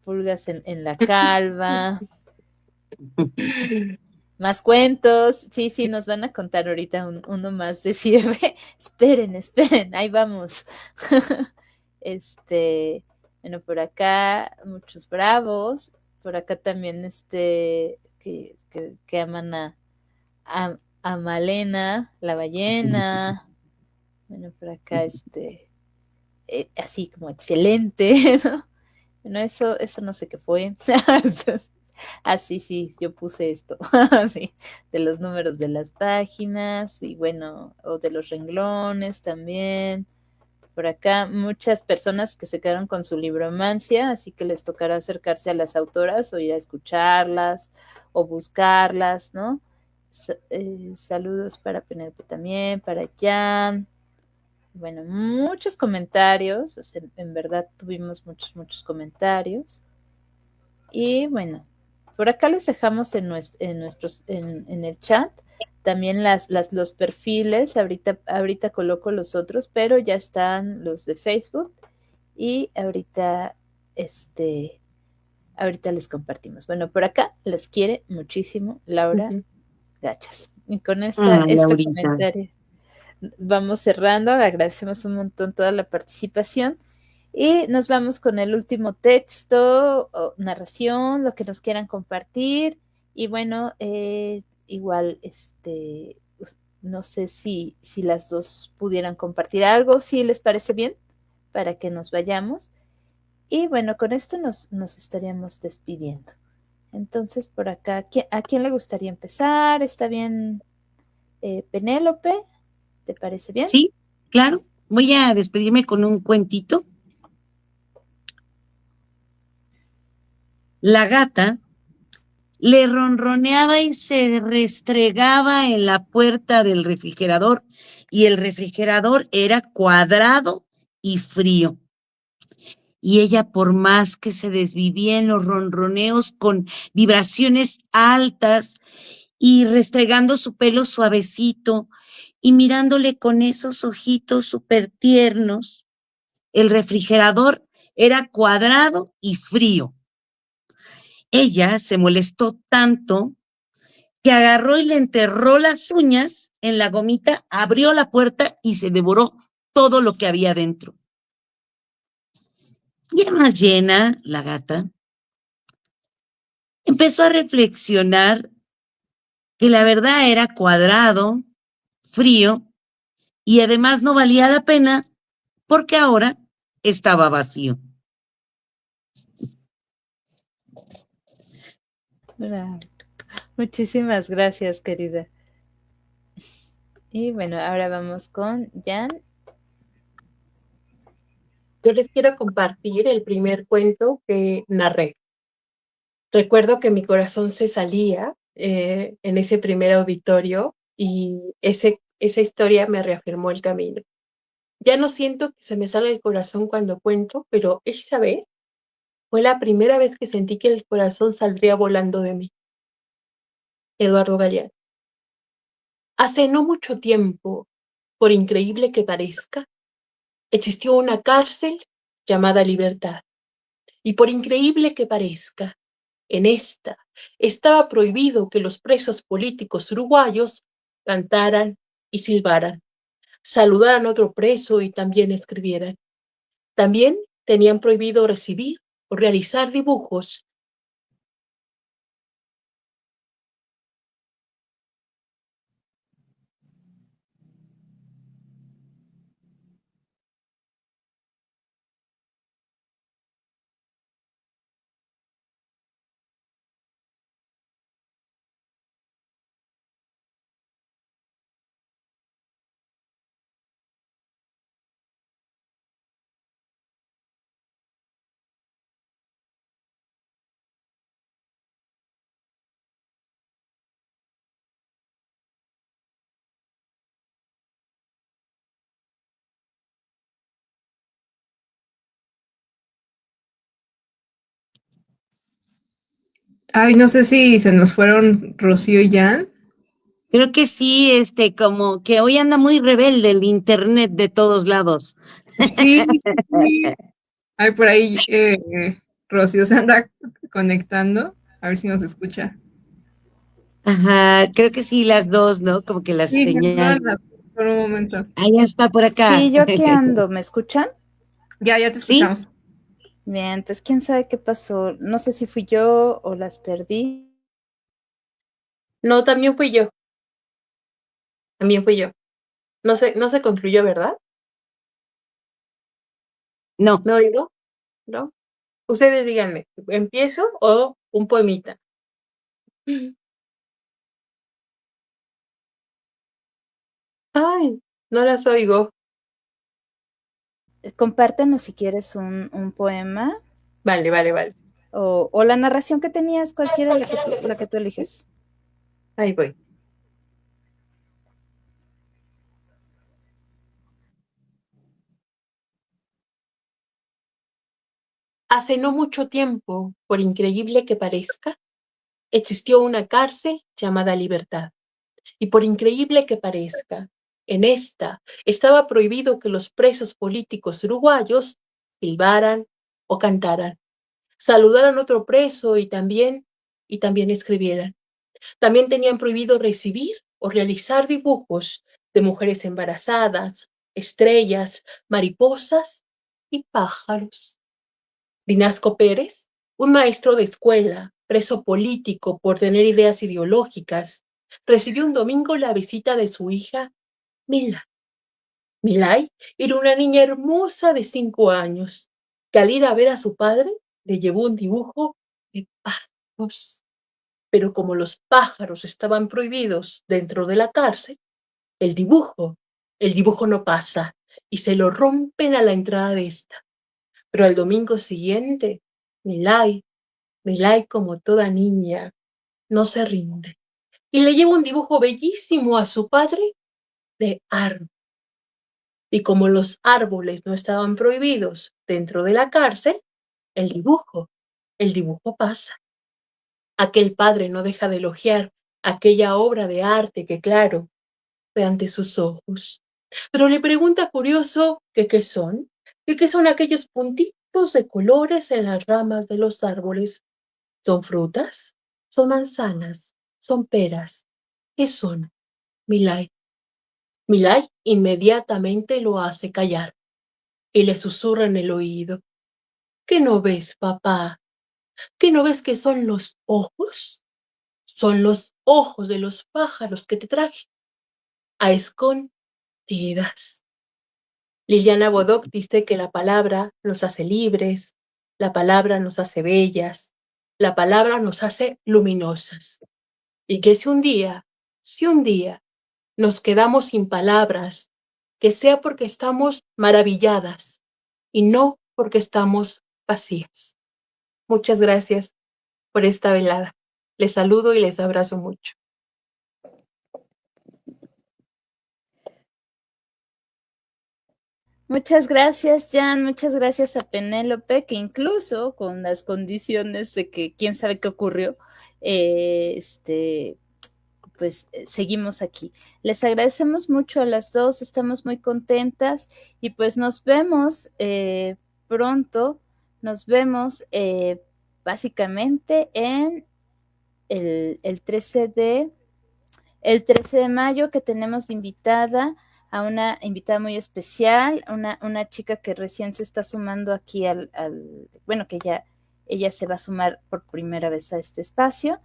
pulgas en la calva, más cuentos, sí, sí, nos van a contar ahorita uno más de cierre. Esperen, ahí vamos. este, Bueno, por acá muchos bravos, por acá también que aman a Malena, la ballena. Bueno, por acá así como excelente, ¿no? Bueno, eso no sé qué fue. Así, sí, yo puse esto, sí, de los números de las páginas y bueno, o de los renglones también. Por acá muchas personas que se quedaron con su libromancia, así que les tocará acercarse a las autoras o ir a escucharlas o buscarlas, ¿no? Saludos para Penelope también, para Jan. Bueno, muchos comentarios, o sea, en verdad tuvimos muchos comentarios. Y bueno, por acá les dejamos en el chat también los perfiles. Ahorita coloco los otros, pero ya están los de Facebook y ahorita les compartimos. Bueno, por acá les quiere muchísimo Laura Gachas. Y con este Laurita. comentario vamos cerrando. Agradecemos un montón toda la participación. Y nos vamos con el último texto, o narración, lo que nos quieran compartir. Y bueno, igual, no sé si las dos pudieran compartir algo, si les parece bien, para que nos vayamos. Y bueno, con esto nos estaríamos despidiendo. Entonces, por acá, ¿a quién le gustaría empezar? ¿Está bien, Penélope? ¿Te parece bien? Sí, claro. Voy a despedirme con un cuentito. La gata le ronroneaba y se restregaba en la puerta del refrigerador, y el refrigerador era cuadrado y frío. Y ella, por más que se desvivía en los ronroneos con vibraciones altas y restregando su pelo suavecito y mirándole con esos ojitos súper tiernos, el refrigerador era cuadrado y frío. Ella se molestó tanto que agarró y le enterró las uñas en la gomita, abrió la puerta y se devoró todo lo que había dentro. Ya más llena, la gata empezó a reflexionar que la verdad era cuadrado, frío, y además no valía la pena porque ahora estaba vacío. Bravo. Muchísimas gracias, querida. Y bueno, ahora vamos con Jan. Yo les quiero compartir el primer cuento que narré. Recuerdo que mi corazón se salía en ese primer auditorio y esa historia me reafirmó el camino. Ya no siento que se me sale el corazón cuando cuento, pero esa vez fue la primera vez que sentí que el corazón saldría volando de mí. Eduardo Galeano. Hace no mucho tiempo, por increíble que parezca, existió una cárcel llamada Libertad. Y por increíble que parezca, en esta estaba prohibido que los presos políticos uruguayos cantaran y silbaran, saludaran a otro preso y también escribieran. También tenían prohibido recibir o realizar dibujos. Ay, no sé si se nos fueron Rocío y Jan. Creo que sí, como que hoy anda muy rebelde el internet de todos lados. Sí, sí. Ay, por ahí Rocío se anda conectando. A ver si nos escucha. Ajá, creo que sí, las dos, ¿no? Como que la Sí, señal. por un momento. Ah, ya está por acá. Sí, yo aquí ando. ¿Me escuchan? Ya te ¿Sí? escuchamos. Bien, entonces quién sabe qué pasó. No sé si fui yo o las perdí. No, también fui yo. También fui yo. No se concluyó, ¿verdad? No, ¿Me oigo? ¿No? Ustedes díganme, ¿empiezo o un poemita? Ay, no las oigo. Compártenos si quieres un poema Vale, vale, vale. o la narración que tenías, cualquiera la que tú eliges. Ahí voy. Hace no mucho tiempo, por increíble que parezca, existió una cárcel llamada Libertad. Y por increíble que parezca, en esta estaba prohibido que los presos políticos uruguayos silbaran o cantaran, saludaran a otro preso y también escribieran. También tenían prohibido recibir o realizar dibujos de mujeres embarazadas, estrellas, mariposas y pájaros. Dinasco Pérez, un maestro de escuela, preso político por tener ideas ideológicas, recibió un domingo la visita de su hija, Mila. Milay era una niña hermosa de 5 años, que al ir a ver a su padre le llevó un dibujo de pájaros. Pero como los pájaros estaban prohibidos dentro de la cárcel, el dibujo, el dibujo no pasa y se lo rompen a la entrada de esta. Pero al domingo siguiente, Milay, como toda niña, no se rinde y le lleva un dibujo bellísimo a su padre de árbol. Y como los árboles no estaban prohibidos dentro de la cárcel, el dibujo, el dibujo pasa. Aquel padre no deja de elogiar aquella obra de arte que, claro, ve ante sus ojos. Pero le pregunta curioso que qué son, que qué son aquellos puntitos de colores en las ramas de los árboles. ¿Son frutas? ¿Son manzanas? ¿Son peras? ¿Qué son? Milay. Milay inmediatamente lo hace callar y le susurra en el oído. ¿Qué no ves, papá? ¿Qué no ves que son los ojos? Son los ojos de los pájaros que te traje a escondidas. Liliana Bodoc dice que la palabra nos hace libres, la palabra nos hace bellas, la palabra nos hace luminosas. Y que si un día nos quedamos sin palabras, que sea porque estamos maravilladas y no porque estamos vacías. Muchas gracias por esta velada. Les saludo y les abrazo mucho. Muchas gracias, Jan. Muchas gracias a Penélope, que incluso con las condiciones de que quién sabe qué ocurrió, pues seguimos aquí. Les agradecemos mucho a las dos, estamos muy contentas y pues nos vemos pronto. Nos vemos básicamente en el 13 de mayo, que tenemos invitada a una invitada muy especial, una chica que recién se está sumando aquí bueno, que ella se va a sumar por primera vez a este espacio.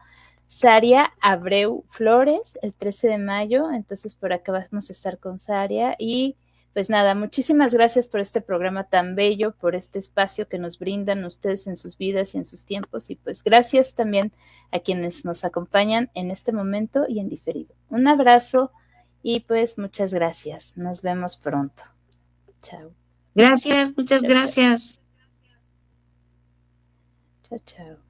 Saria Abreu Flores, el 13 de mayo, entonces por acá vamos a estar con Saria y pues nada, muchísimas gracias por este programa tan bello, por este espacio que nos brindan ustedes en sus vidas y en sus tiempos y pues gracias también a quienes nos acompañan en este momento y en diferido. Un abrazo y pues muchas gracias. Nos vemos pronto. Chao. gracias, muchas Chao, chao. gracias. Chao, chao.